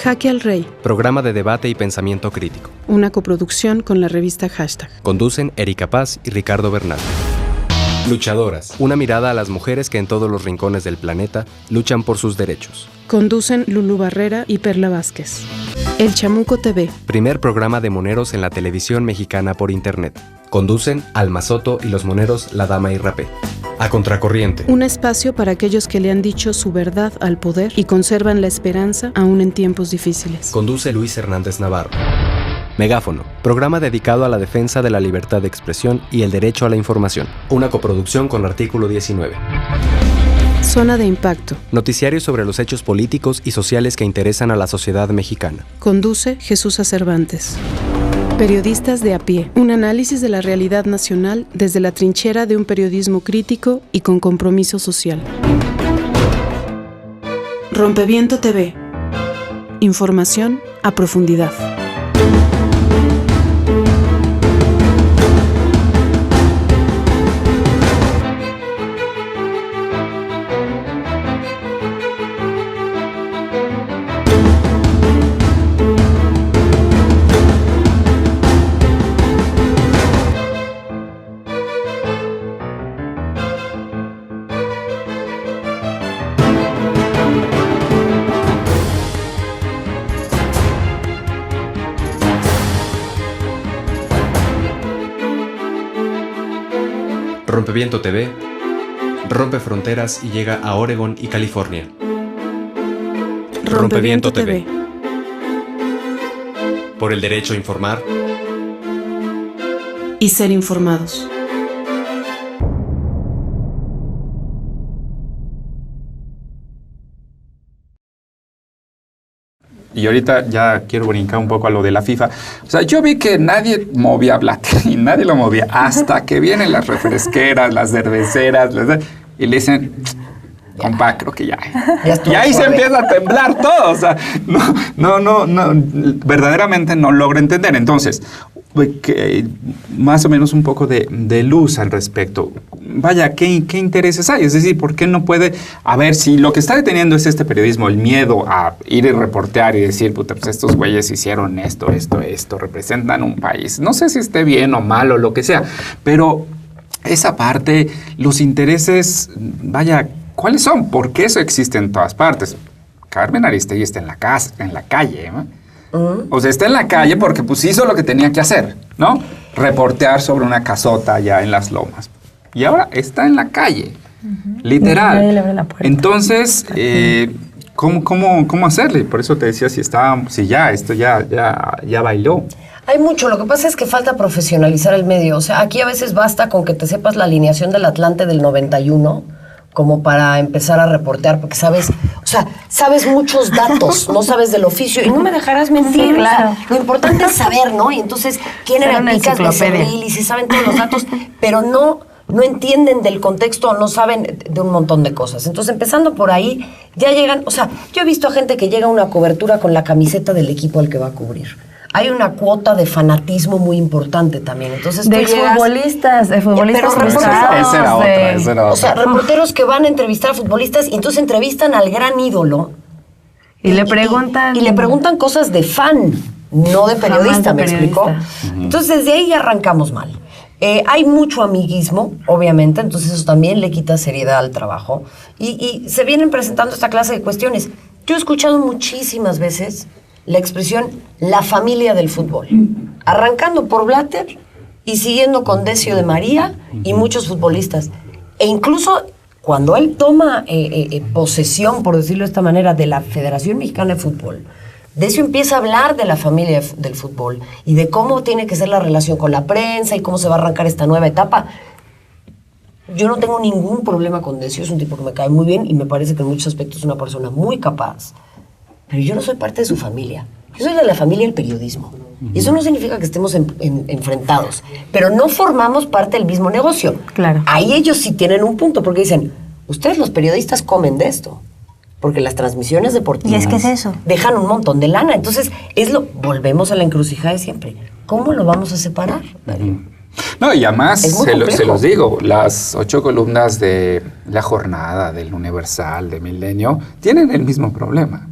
Jaque al Rey.
Programa de debate y pensamiento crítico.
Una coproducción con la revista Hashtag.
Conducen Erika Paz y Ricardo Bernal. Luchadoras. Una mirada a las mujeres que en todos los rincones del planeta luchan por sus derechos.
Conducen Lulú Barrera y Perla Vázquez. El Chamuco TV.
Primer programa de moneros en la televisión mexicana por internet. Conducen Alma Soto y los moneros La Dama y Rapé. A Contracorriente.
Un espacio para aquellos que le han dicho su verdad al poder y conservan la esperanza aún en tiempos difíciles.
Conduce Luis Hernández Navarro. Megáfono, programa dedicado a la defensa de la libertad de expresión y el derecho a la información. Una coproducción con Artículo 19.
Zona de Impacto.
Noticiario sobre los hechos políticos y sociales que interesan a la sociedad mexicana.
Conduce Jesús Cervantes. Periodistas de a pie. Un análisis de la realidad nacional desde la trinchera de un periodismo crítico y con compromiso social. Rompeviento TV. Información a profundidad.
Rompeviento TV rompe fronteras y llega a Oregón y California.
Rompeviento TV.
Por el derecho a informar
y ser informados.
Y ahorita ya quiero brincar un poco a lo de la FIFA. O sea, yo vi que nadie movía Blatter y nadie lo movía hasta que vienen las refresqueras, las cerveceras, y le dicen, compa, creo que ya. Y ahí se empieza a temblar todo. O sea, no, verdaderamente no logro entender. Entonces, que más o menos un poco de luz al respecto. Vaya, ¿qué intereses hay? Es decir, ¿por qué no puede? A ver, si lo que está deteniendo es este periodismo, el miedo a ir y reportear y decir, puta, pues estos güeyes hicieron esto, representan un país. No sé si esté bien o mal o lo que sea, pero esa parte, los intereses, vaya, ¿cuáles son? Porque eso existe en todas partes. Carmen Aristegui está en la calle, ¿no? O sea, está en la calle porque pues hizo lo que tenía que hacer, ¿no? Reportear sobre una casota allá en Las Lomas. Y ahora está en la calle, literal.
Nadie le abre la puerta.
Entonces, ¿cómo hacerle? Por eso te decía esto ya bailó.
Hay mucho, lo que pasa es que falta profesionalizar el medio. O sea, aquí a veces basta con que te sepas la alineación del Atlante del 91 como para empezar a reportear, porque sabes muchos datos, no sabes del oficio, y no me dejarás mentir.
Sí, claro.
O sea, lo importante es saber, ¿no? Y entonces, ¿quién era Picas Becerril? Y se saben todos los datos, pero no entienden del contexto, no saben de un montón de cosas. Entonces, empezando por ahí, ya llegan, o sea, yo he visto a gente que llega a una cobertura con la camiseta del equipo al que va a cubrir. Hay una cuota de fanatismo muy importante también. Entonces,
de futbolistas frustrados.
Esa era otra.
O sea, reporteros que van a entrevistar a futbolistas y entonces entrevistan al gran ídolo.
Y le preguntan...
Y le preguntan cosas de fan, no de periodista, ¿me explicó? Entonces, desde ahí ya arrancamos mal. Hay mucho amiguismo, obviamente, entonces eso también le quita seriedad al trabajo. Y se vienen presentando esta clase de cuestiones. Yo he escuchado muchísimas veces la expresión la familia del fútbol, arrancando por Blatter y siguiendo con Decio de María y muchos futbolistas. E incluso cuando él toma posesión, por decirlo de esta manera, de la Federación Mexicana de Fútbol, Decio empieza a hablar de la familia del fútbol y de cómo tiene que ser la relación con la prensa y cómo se va a arrancar esta nueva etapa. Yo no tengo ningún problema con Decio, es un tipo que me cae muy bien y me parece que en muchos aspectos es una persona muy capaz. pero yo no soy parte de su familia. Yo soy de la familia del periodismo. Y eso no significa que estemos enfrentados, pero no formamos parte del mismo negocio.
Claro.
Ahí ellos sí tienen un punto, porque dicen, ustedes los periodistas comen de esto, porque las transmisiones deportivas...
¿Y es que es eso?
Dejan un montón de lana. Entonces, volvemos a la encrucijada de siempre. ¿Cómo lo vamos a separar?
No, y además, se los digo, las 8 columnas de La Jornada, del Universal, de Milenio, tienen el mismo problema.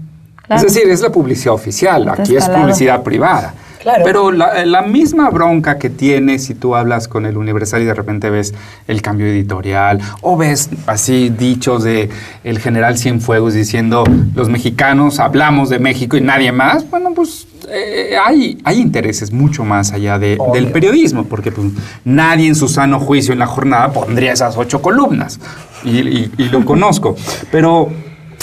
Claro. Es decir, es la publicidad oficial, aquí es publicidad privada. Claro. Pero la misma bronca que tiene si tú hablas con el Universal y de repente ves el cambio editorial o ves así dichos de el general Cienfuegos diciendo los mexicanos hablamos de México y nadie más, bueno, pues hay intereses mucho más allá del periodismo, porque pues, nadie en su sano juicio en La Jornada pondría esas 8 columnas y lo conozco. Pero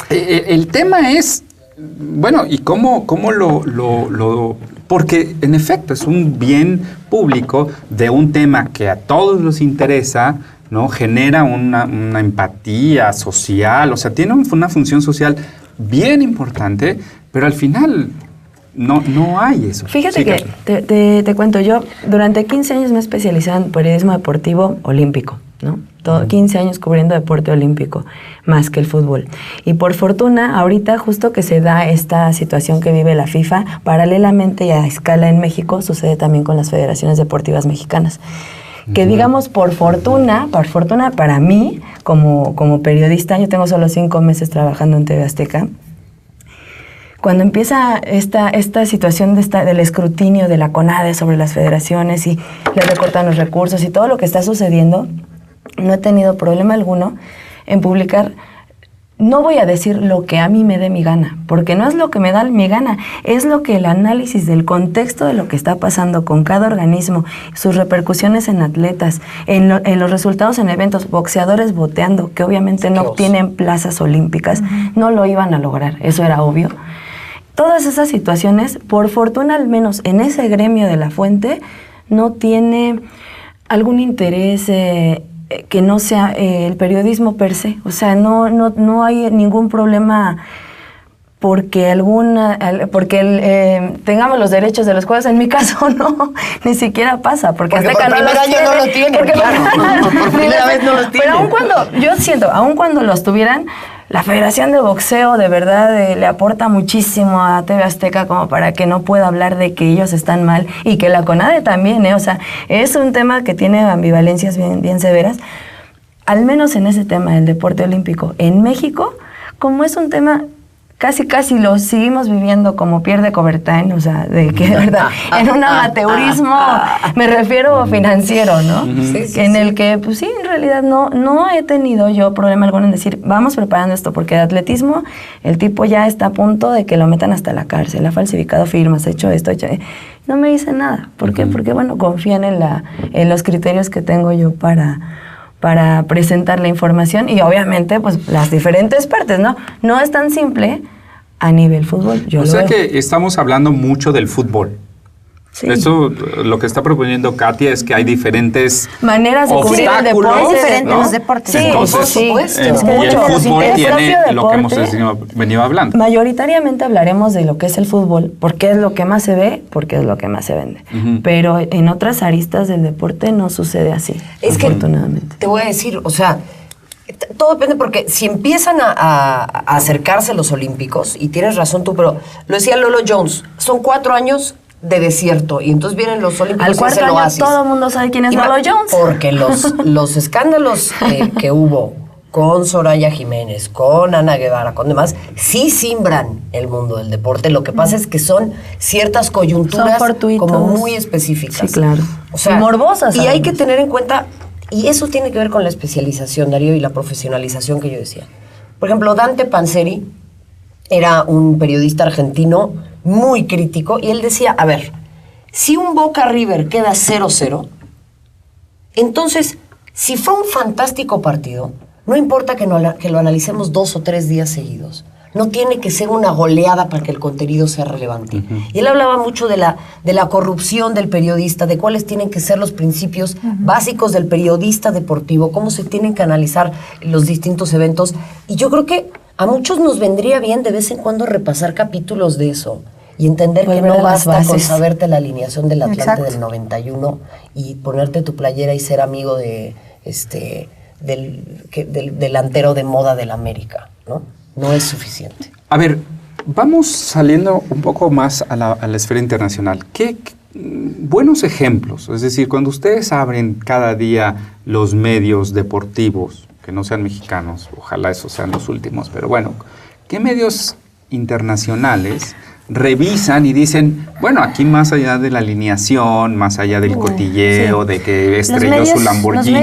el tema es, bueno, ¿y cómo lo porque en efecto es un bien público de un tema que a todos nos interesa, ¿no? Genera una empatía social, o sea, tiene una función social bien importante, pero al final no hay eso.
Fíjate que te cuento, yo durante 15 años me he especializado en periodismo deportivo olímpico, ¿no? 15 años cubriendo deporte olímpico, más que el fútbol. Y por fortuna, ahorita justo que se da esta situación que vive la FIFA, paralelamente y a escala en México, sucede también con las federaciones deportivas mexicanas. Que digamos, por fortuna para mí, como periodista, yo tengo solo 5 meses trabajando en TV Azteca. Cuando empieza esta situación del escrutinio de la CONADE sobre las federaciones y le recortan los recursos y todo lo que está sucediendo, no he tenido problema alguno en publicar. No voy a decir lo que a mí me dé mi gana, porque no es lo que me da mi gana, es lo que el análisis del contexto de lo que está pasando con cada organismo, sus repercusiones en atletas, en los resultados en eventos, boxeadores boteando, que obviamente no obtienen plazas olímpicas, no lo iban a lograr, eso era obvio. Todas esas situaciones, por fortuna al menos en ese gremio de La Fuente, no tiene algún interés que no sea el periodismo per se. O sea, no hay ningún problema porque tengamos los derechos de los juegos. En mi caso no, ni siquiera pasa. Porque hasta
por primer año no lo tiene. Por primera vez no los tiene.
Pero aun cuando los tuvieran, la Federación de Boxeo de verdad le aporta muchísimo a TV Azteca como para que no pueda hablar de que ellos están mal y que la CONADE también, o sea, es un tema que tiene ambivalencias bien severas, al menos en ese tema del deporte olímpico. En México, como es un tema casi lo seguimos viviendo como Pierre de Coubertin, o sea, de que de verdad, en un amateurismo, me refiero financiero, ¿no? En el que, pues sí, en realidad no he tenido yo problema alguno en decir, vamos preparando esto, porque de atletismo el tipo ya está a punto de que lo metan hasta la cárcel, ha falsificado firmas, ha hecho esto, no me dice nada. ¿Por qué? Porque, bueno, confían en los criterios que tengo yo para presentar la información y obviamente pues las diferentes partes, ¿no? No es tan simple a nivel fútbol.
O sea que estamos hablando mucho del fútbol. Sí. Eso, lo que está proponiendo Katia es que hay diferentes
maneras de cubrir el deporte,
diferentes los deportes.
Sí,
entonces,
por supuesto.
Y el fútbol tiene lo que hemos venido hablando.
Mayoritariamente hablaremos de lo que es el fútbol, porque es lo que más se ve, porque es lo que más se vende. Pero en otras aristas del deporte no sucede así, afortunadamente.
Te voy a decir, o sea, todo depende, porque si empiezan a acercarse los olímpicos, y tienes razón tú, pero lo decía Lolo Jones, son 4 años de desierto, y entonces vienen los olímpicos.
Al cuarto año todo el mundo sabe quién es Lolo Jones.
Porque los escándalos que hubo con Soraya Jiménez, con Ana Guevara, con demás, sí simbran el mundo del deporte. Lo que pasa es que son ciertas coyunturas como muy específicas.
Sí, claro.
O sea,
morbosas.
Y hay que tener en cuenta, y eso tiene que ver con la especialización, Darío, y la profesionalización que yo decía. Por ejemplo, Dante Panzeri era un periodista argentino muy crítico, y él decía, a ver, si un Boca River queda 0-0, entonces, si fue un fantástico partido, no importa que lo analicemos 2 o 3 días seguidos. No tiene que ser una goleada para que el contenido sea relevante. Y él hablaba mucho de la corrupción del periodista, de cuáles tienen que ser los principios básicos del periodista deportivo, cómo se tienen que analizar los distintos eventos. Y yo creo que A muchos nos vendría bien de vez en cuando repasar capítulos de eso y entender que no basta con saberte la alineación del Atlante del 91 y ponerte tu playera y ser amigo de del delantero de moda del América, ¿no? No es suficiente.
A ver, vamos saliendo un poco más a la esfera internacional. ¿Qué buenos ejemplos? Es decir, cuando ustedes abren cada día los medios deportivos, que no sean mexicanos, ojalá esos sean los últimos, pero bueno, ¿qué medios internacionales revisan y dicen, bueno, aquí más allá de la alineación, más allá del cotilleo, de que estrelló su Lamborghini?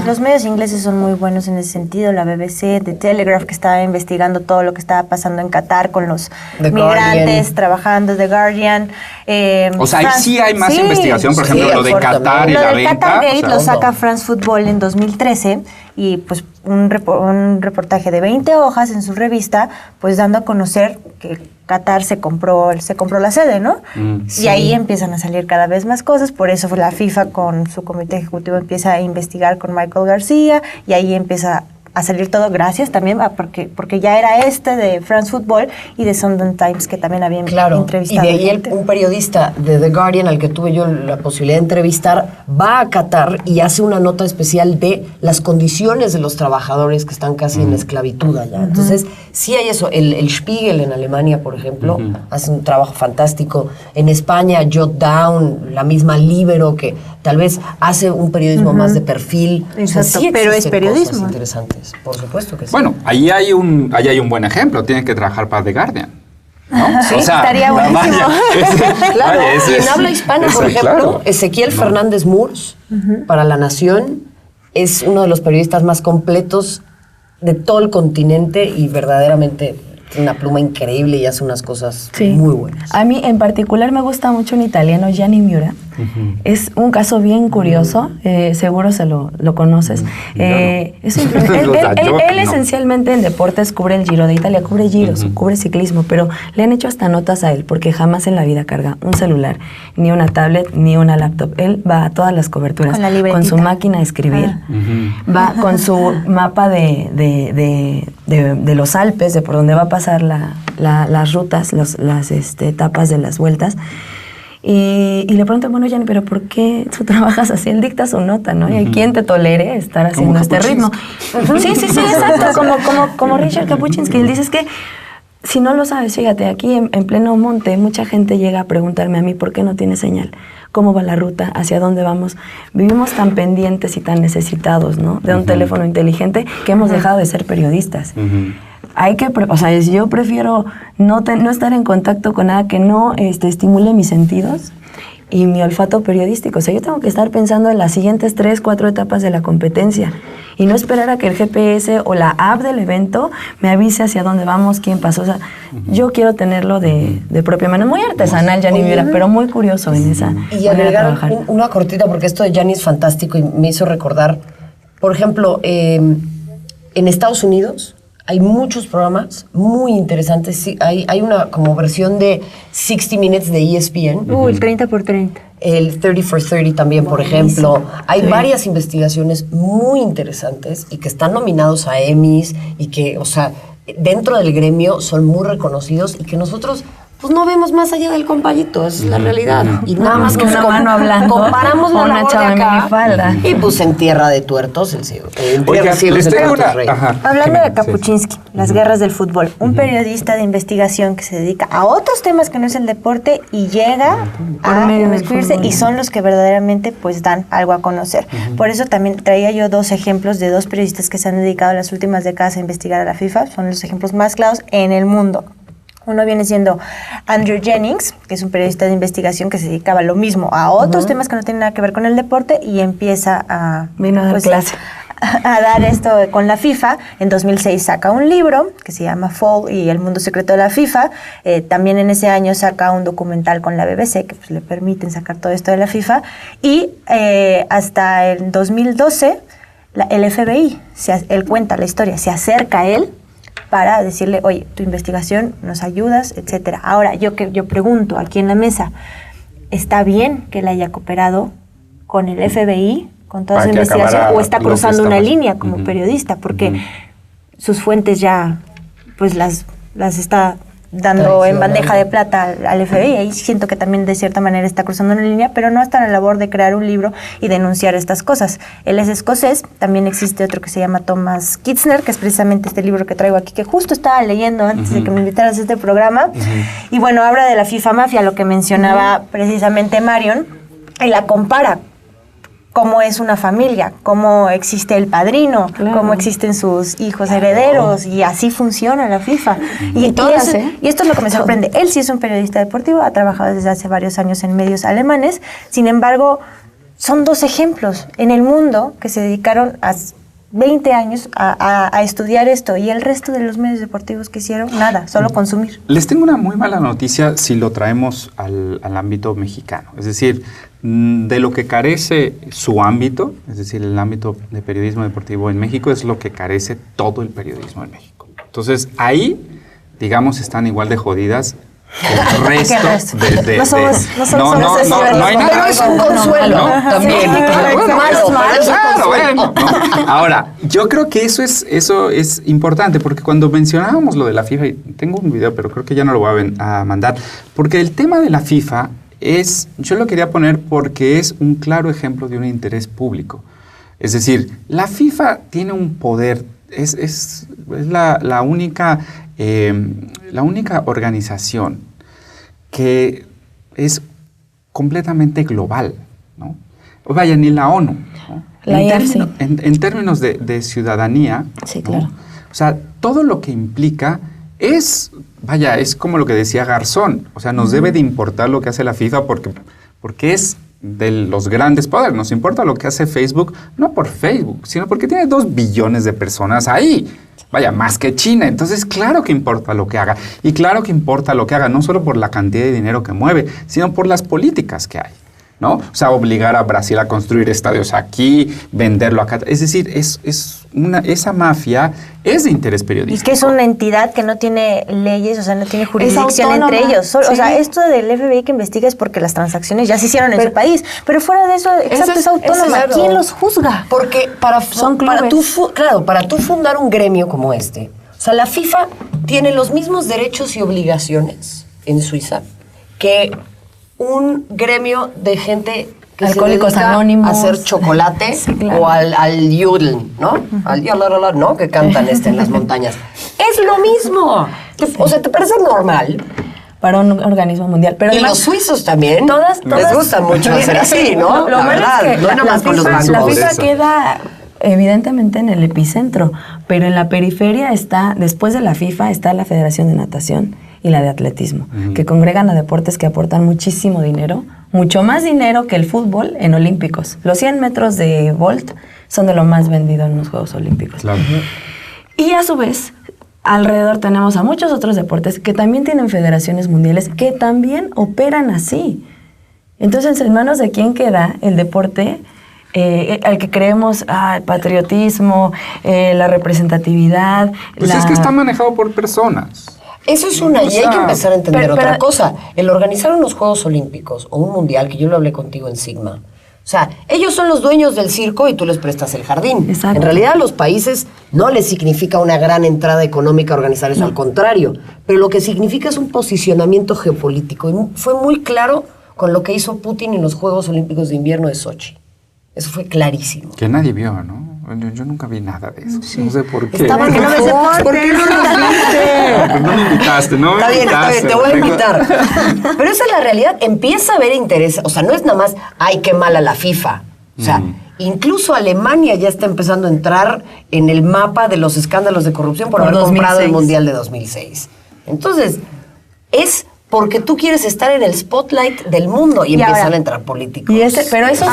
Los medios ingleses son muy buenos en ese sentido. La BBC, The Telegraph, que estaba investigando todo lo que estaba pasando en Qatar con los migrantes trabajando, The Guardian.
O sea, ahí sí hay más investigación, por ejemplo, lo de Qatar y la venta.
Qatar Gate lo saca France Football en 2013 y pues un reportaje de 20 hojas en su revista, pues dando a conocer que Qatar se compró la sede, ¿no? Y ahí empiezan a salir cada vez más cosas, por eso la FIFA con su comité ejecutivo empieza a investigar con Michael García y ahí empieza a salir todo gracias también porque ya era de France Football y de Sunday Times que también habían entrevistado.
Y de ahí un periodista de The Guardian al que tuve yo la posibilidad de entrevistar va a Qatar y hace una nota especial de las condiciones de los trabajadores que están casi en esclavitud allá. Entonces sí hay eso. El Spiegel en Alemania, por ejemplo, hace un trabajo fantástico. En España, Jot Down, la misma Libero, que tal vez hace un periodismo más de perfil.
Exacto,
o sea, sí
pero es periodismo.
Cosas interesantes. Por supuesto que sí.
Bueno, ahí hay un buen ejemplo. Tienen que trabajar para The Guardian, ¿no?
Sí, o sea, estaría buenísimo.
Claro, y en habla hispana, por ejemplo, Ezequiel Fernández Murs, para La Nación, es uno de los periodistas más completos de todo el continente y verdaderamente tiene una pluma increíble y hace unas cosas muy buenas.
A mí en particular me gusta mucho un italiano, Gianni Miura. Es un caso bien curioso, seguro lo conoces. Él esencialmente en deportes cubre el Giro de Italia, cubre giros, cubre ciclismo, pero le han hecho hasta notas a él porque jamás en la vida carga un celular, ni una tablet, ni una laptop. Él va a todas las coberturas con su máquina de escribir, va con su mapa de los Alpes, de por donde va a pasar las rutas, las etapas de las vueltas. Y le pregunto, bueno, Gianni, ¿pero por qué tú trabajas así? Él dicta su nota, ¿no? Y hay quien te tolere estar haciendo este ritmo. Sí, exacto. Como Richard Kapuczynski. Él dice, es que si no lo sabes, fíjate, aquí en pleno monte, mucha gente llega a preguntarme a mí, ¿por qué no tiene señal? ¿Cómo va la ruta? ¿Hacia dónde vamos? Vivimos tan pendientes y tan necesitados, ¿no? De un teléfono inteligente que hemos dejado de ser periodistas. Yo prefiero no estar en contacto con nada que no estimule mis sentidos y mi olfato periodístico. O sea, yo tengo que estar pensando en las siguientes 3, 4 etapas de la competencia y no esperar a que el GPS o la app del evento me avise hacia dónde vamos, quién pasó. O sea, yo quiero tenerlo de propia mano. Muy artesanal, Gianni Miura, pero muy curioso en esa
y agregar una cortita, porque esto de Gianni es fantástico y me hizo recordar, por ejemplo, en Estados Unidos hay muchos programas muy interesantes. Sí, hay una como versión de 60 Minutes de ESPN.
El 30x30.
El 30 for 30 también, por ejemplo. Hay varias investigaciones muy interesantes y que están nominados a Emmys y que, o sea, dentro del gremio son muy reconocidos y que nosotros pues no vemos más allá del compayito, esa es la realidad. Y nada más que
una mano hablando,
comparamos la labor de acá y pues en tierra de tuertos el cielo.
Hablando de Kapuczynski, las guerras del fútbol, un periodista de investigación que se dedica a otros temas que no es el deporte y llega a inmiscuirse y son los que verdaderamente pues dan algo a conocer. Por eso también traía yo 2 ejemplos de 2 periodistas que se han dedicado en las últimas décadas a investigar a la FIFA, son los ejemplos más claros en el mundo. Uno viene siendo Andrew Jennings, que es un periodista de investigación que se dedicaba lo mismo a otros temas que no tienen nada que ver con el deporte y empieza a dar esto con la FIFA. En 2006 saca un libro que se llama Fall y el mundo secreto de la FIFA. También en ese año saca un documental con la BBC que pues, le permiten sacar todo esto de la FIFA. Y hasta el 2012 el FBI, él cuenta la historia, se acerca a él para decirle, oye, tu investigación, nos ayudas, etcétera. Ahora, yo pregunto aquí en la mesa, ¿está bien que él haya cooperado con el FBI, con toda su investigación, o está cruzando una línea como periodista? Porque sus fuentes ya pues las está dando en bandeja de plata al FBI. Ahí siento que también de cierta manera está cruzando una línea, pero no está en la labor de crear un libro y denunciar estas cosas. Él es escocés, también existe otro que se llama Thomas Kitzner, que es precisamente este libro que traigo aquí, que justo estaba leyendo antes de que me invitaras a este programa. Y bueno, habla de la FIFA Mafia, lo que mencionaba precisamente Marion, y la compara. Cómo es una familia, cómo existe el padrino, cómo existen sus hijos herederos, y así funciona la FIFA. Y esto es lo que me sorprende. Él sí es un periodista deportivo, ha trabajado desde hace varios años en medios alemanes, sin embargo, son 2 ejemplos en el mundo que se dedicaron a 20 años a estudiar esto, y el resto de los medios deportivos que hicieron, nada, solo consumir.
Les tengo una muy mala noticia si lo traemos al ámbito mexicano. Es decir, de lo que carece su ámbito, es decir, el ámbito de periodismo deportivo en México, es lo que carece todo el periodismo en México. Entonces, ahí, digamos, están igual de jodidas el resto de no hay nada.
Pero es un consuelo también.
Bueno. Ahora, yo creo que eso es importante, porque cuando mencionábamos lo de la FIFA, y tengo un video, pero creo que ya no lo voy a mandar, porque el tema de la FIFA yo lo quería poner porque es un claro ejemplo de un interés público. Es decir, la FIFA tiene un poder, es la única organización que es completamente global, ¿no? Vaya, ni la ONU, ¿no? En términos de ciudadanía,
sí,
¿no?
claro.
O sea, todo lo que implica es como lo que decía Garzón, o sea, nos debe de importar lo que hace la FIFA porque es de los grandes poderes. Nos importa lo que hace Facebook, no por Facebook, sino porque tiene 2 billones de personas ahí. Vaya, más que China. Entonces, claro que importa lo que haga. Y claro que importa lo que haga, no solo por la cantidad de dinero que mueve, sino por las políticas que hay, ¿no? O sea, obligar a Brasil a construir estadios aquí, venderlo acá. Es decir, esa mafia es de interés periodístico.
Y que es una entidad que no tiene leyes, o sea, no tiene jurisdicción entre ellos. O sea, esto del FBI que investiga es porque las transacciones ya se hicieron en su país. Pero fuera de eso, es autónoma. ¿Quién los juzga?
Porque para tú fundar un gremio como este, o sea, la FIFA tiene los mismos derechos y obligaciones en Suiza que un gremio de gente que
Alcohólicos
se dedica
Anónimos
a hacer chocolate, sí, claro, o al Jodeln, ¿no? Al Jodeln, ¿no? Que cantan en las montañas. Es lo mismo. O sea, ¿te parece normal?
Para un organismo mundial. Pero
y
además,
los suizos también
todas
les gusta mucho hacer así, ¿no?
Lo malo es que
no nada más con los bancos.
La FIFA queda evidentemente en el epicentro, pero en la periferia está, después de la FIFA, está la Federación de Natación y la de Atletismo, que congregan a deportes que aportan muchísimo dinero, mucho más dinero que el fútbol en olímpicos. Los 100 metros de Bolt son de lo más vendido en los Juegos Olímpicos.
Claro.
Y a su vez, alrededor tenemos a muchos otros deportes que también tienen federaciones mundiales que también operan así. Entonces, ¿en manos de quién queda el deporte al que creemos el patriotismo, la representatividad?
Pues es que está manejado por personas.
Eso es una, y hay que empezar a entender otra cosa. El organizar unos Juegos Olímpicos o un Mundial, que yo lo hablé contigo en Sigma, o sea, ellos son los dueños del circo y tú les prestas el jardín.
Exacto.
En realidad a los países no les significa una gran entrada económica organizar eso, al contrario. Pero lo que significa es un posicionamiento geopolítico. Y fue muy claro con lo que hizo Putin en los Juegos Olímpicos de Invierno de Sochi. Eso fue clarísimo.
Que nadie vio, ¿no? Yo nunca vi nada de eso. Sí. No sé por qué.
Estaba que no ves deporte.
¿Por qué no lo viste? No me invitaste, no me invitaste.
Está bien, te voy a invitar. Pero esa es la realidad. Empieza a haber interés. O sea, no es nada más, ay, qué mala la FIFA. O sea, incluso Alemania ya está empezando a entrar en el mapa de los escándalos de corrupción por haber 2006. Comprado el Mundial de 2006. Entonces, es porque tú quieres estar en el spotlight del mundo y empiezan ahora a entrar políticos.
Pero esos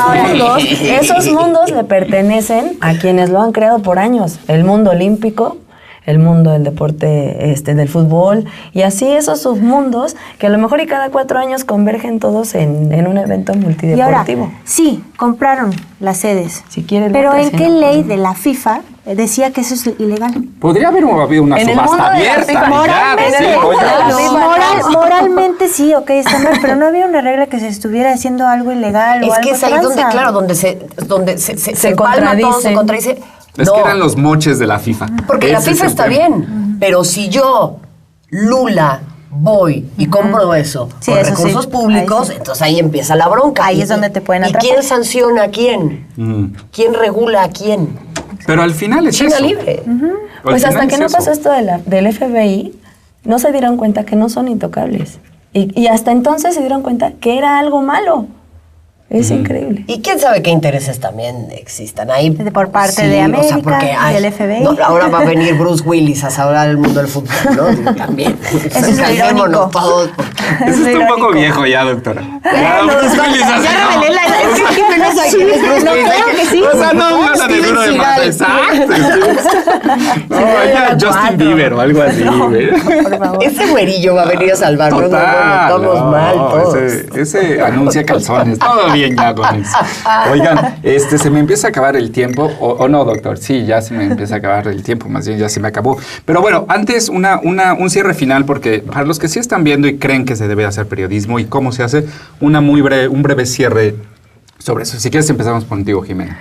mundos le pertenecen a quienes lo han creado por años. El mundo olímpico, el mundo del deporte, del fútbol, y así esos submundos que a lo mejor y cada 4 años convergen todos en un evento multideportivo.
Y ahora, sí, compraron las sedes.
Si quieren,
pero ¿en qué ley de la FIFA decía que eso es ilegal?
Podría haber habido una subasta abierta.
Moralmente sí, ok, está mal, pero no había una regla que se estuviera haciendo algo ilegal o algo
que es ahí donde, claro, donde se contradice.
Es que eran los moches de la FIFA.
Porque la FIFA está bien, pero si yo, Lula, voy y compro eso
Sí,
con
eso
recursos
sí.
públicos,
Ahí sí.
entonces ahí empieza la bronca.
Ahí es donde te pueden atrapar.
¿Y quién sanciona a quién? ¿Quién regula a quién?
Pero al final es
China
eso.
libre.
Pues hasta que no
eso.
pasó esto del FBI, no se dieron cuenta que no son intocables. Y hasta entonces se dieron cuenta que era algo malo. Es increíble.
Y quién sabe qué intereses también existan ahí.
Por parte de América, del FBI.
No, ahora va a venir Bruce Willis a salvar el mundo del fútbol, ¿no? Digo, también.
Eso es lo irónico.
Todos.
Eso está un poco viejo ya, doctora. Ya, Bruce Willis así,
Ya revelé la edad.
Es que Jimena sabe quién es Bruce
No,
Willis.
claro que sí.
O sea, no habla de
Steven
Duro de Matar.
Seagal.
Exacto. No, ya Justin Bieber o algo así, güey.
Por favor.
Ese güerillo va a venir a salvarnos.
Total.
Estamos mal todos.
Ese anuncia calzones. Todo bien ya con eso. Oigan, se me empieza a acabar el tiempo. O no, doctor. Sí, ya se me empieza a acabar el tiempo. Más bien ya se me acabó. Pero bueno, antes un cierre final, porque para los que sí están viendo y creen que se debe hacer periodismo y cómo se hace, un breve cierre sobre eso. Si quieres empezamos contigo, Jimena.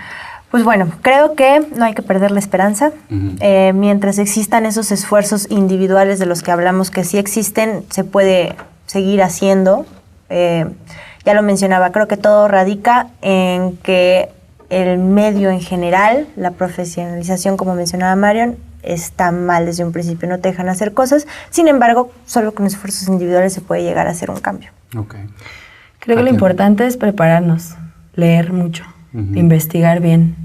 Pues bueno, creo que no hay que perder la esperanza. Mientras existan esos esfuerzos individuales de los que hablamos, que sí existen, se puede seguir haciendo. Ya lo mencionaba, creo que todo radica en que el medio en general, la profesionalización, como mencionaba Marion, está mal desde un principio, no te dejan hacer cosas. Sin embargo, solo con esfuerzos individuales se puede llegar a hacer un cambio.
Okay.
Creo que lo importante es prepararnos, leer mucho, investigar bien,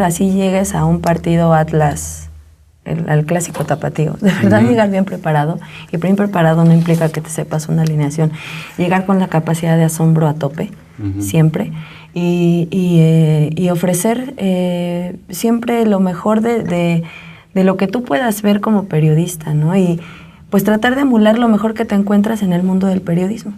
así llegues a un partido Atlas, al clásico tapatío. De verdad, llegar bien preparado. Y bien preparado no implica que te sepas una alineación. Llegar con la capacidad de asombro a tope, siempre. Y ofrecer siempre lo mejor de lo que tú puedas ver como periodista, ¿no? Y pues tratar de emular lo mejor que te encuentras en el mundo del periodismo.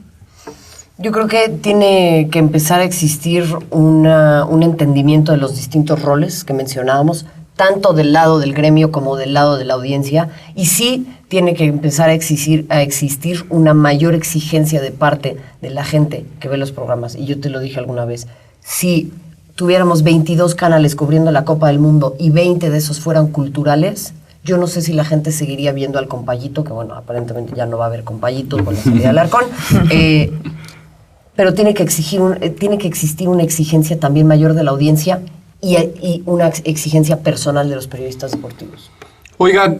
Yo creo que tiene que empezar a existir un entendimiento de los distintos roles que mencionábamos, tanto del lado del gremio como del lado de la audiencia, y sí tiene que empezar a existir una mayor exigencia de parte de la gente que ve los programas. Y yo te lo dije alguna vez, si tuviéramos 22 canales cubriendo la Copa del Mundo y 20 de esos fueran culturales, yo no sé si la gente seguiría viendo al Compayito, que bueno, aparentemente ya no va a haber Compayito con la salida del Arcón, pero tiene que existir una exigencia también mayor de la audiencia y una exigencia personal de los periodistas deportivos.
Oigan,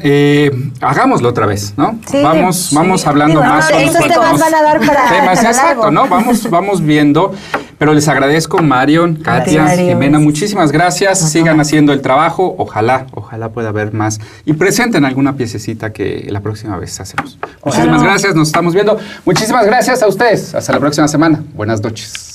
hagámoslo otra vez, ¿no?
Sí,
vamos hablando más.
Esos temas van a dar para
temas,
para
exacto,
largo.
¿no? Vamos viendo. Pero les agradezco, Marion, Katia,
Gracias.
Jimena, muchísimas gracias. Sigan haciendo el trabajo. Ojalá pueda haber más. Y presenten alguna piececita que la próxima vez hacemos. Muchísimas gracias, nos estamos viendo. Muchísimas gracias a ustedes. Hasta la próxima semana. Buenas noches.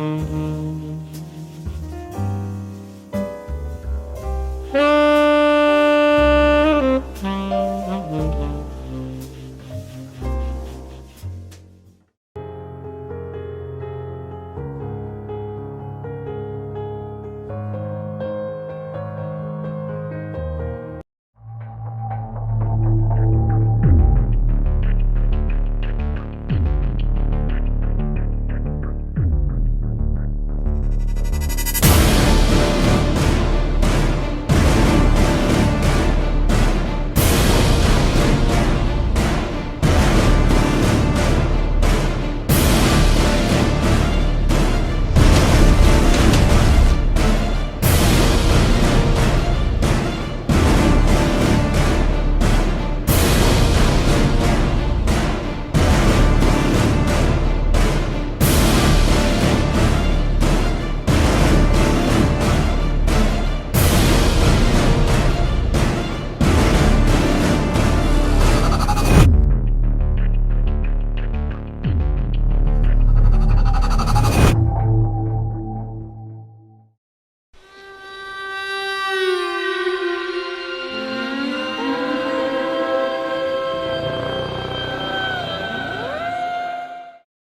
Mm-hmm.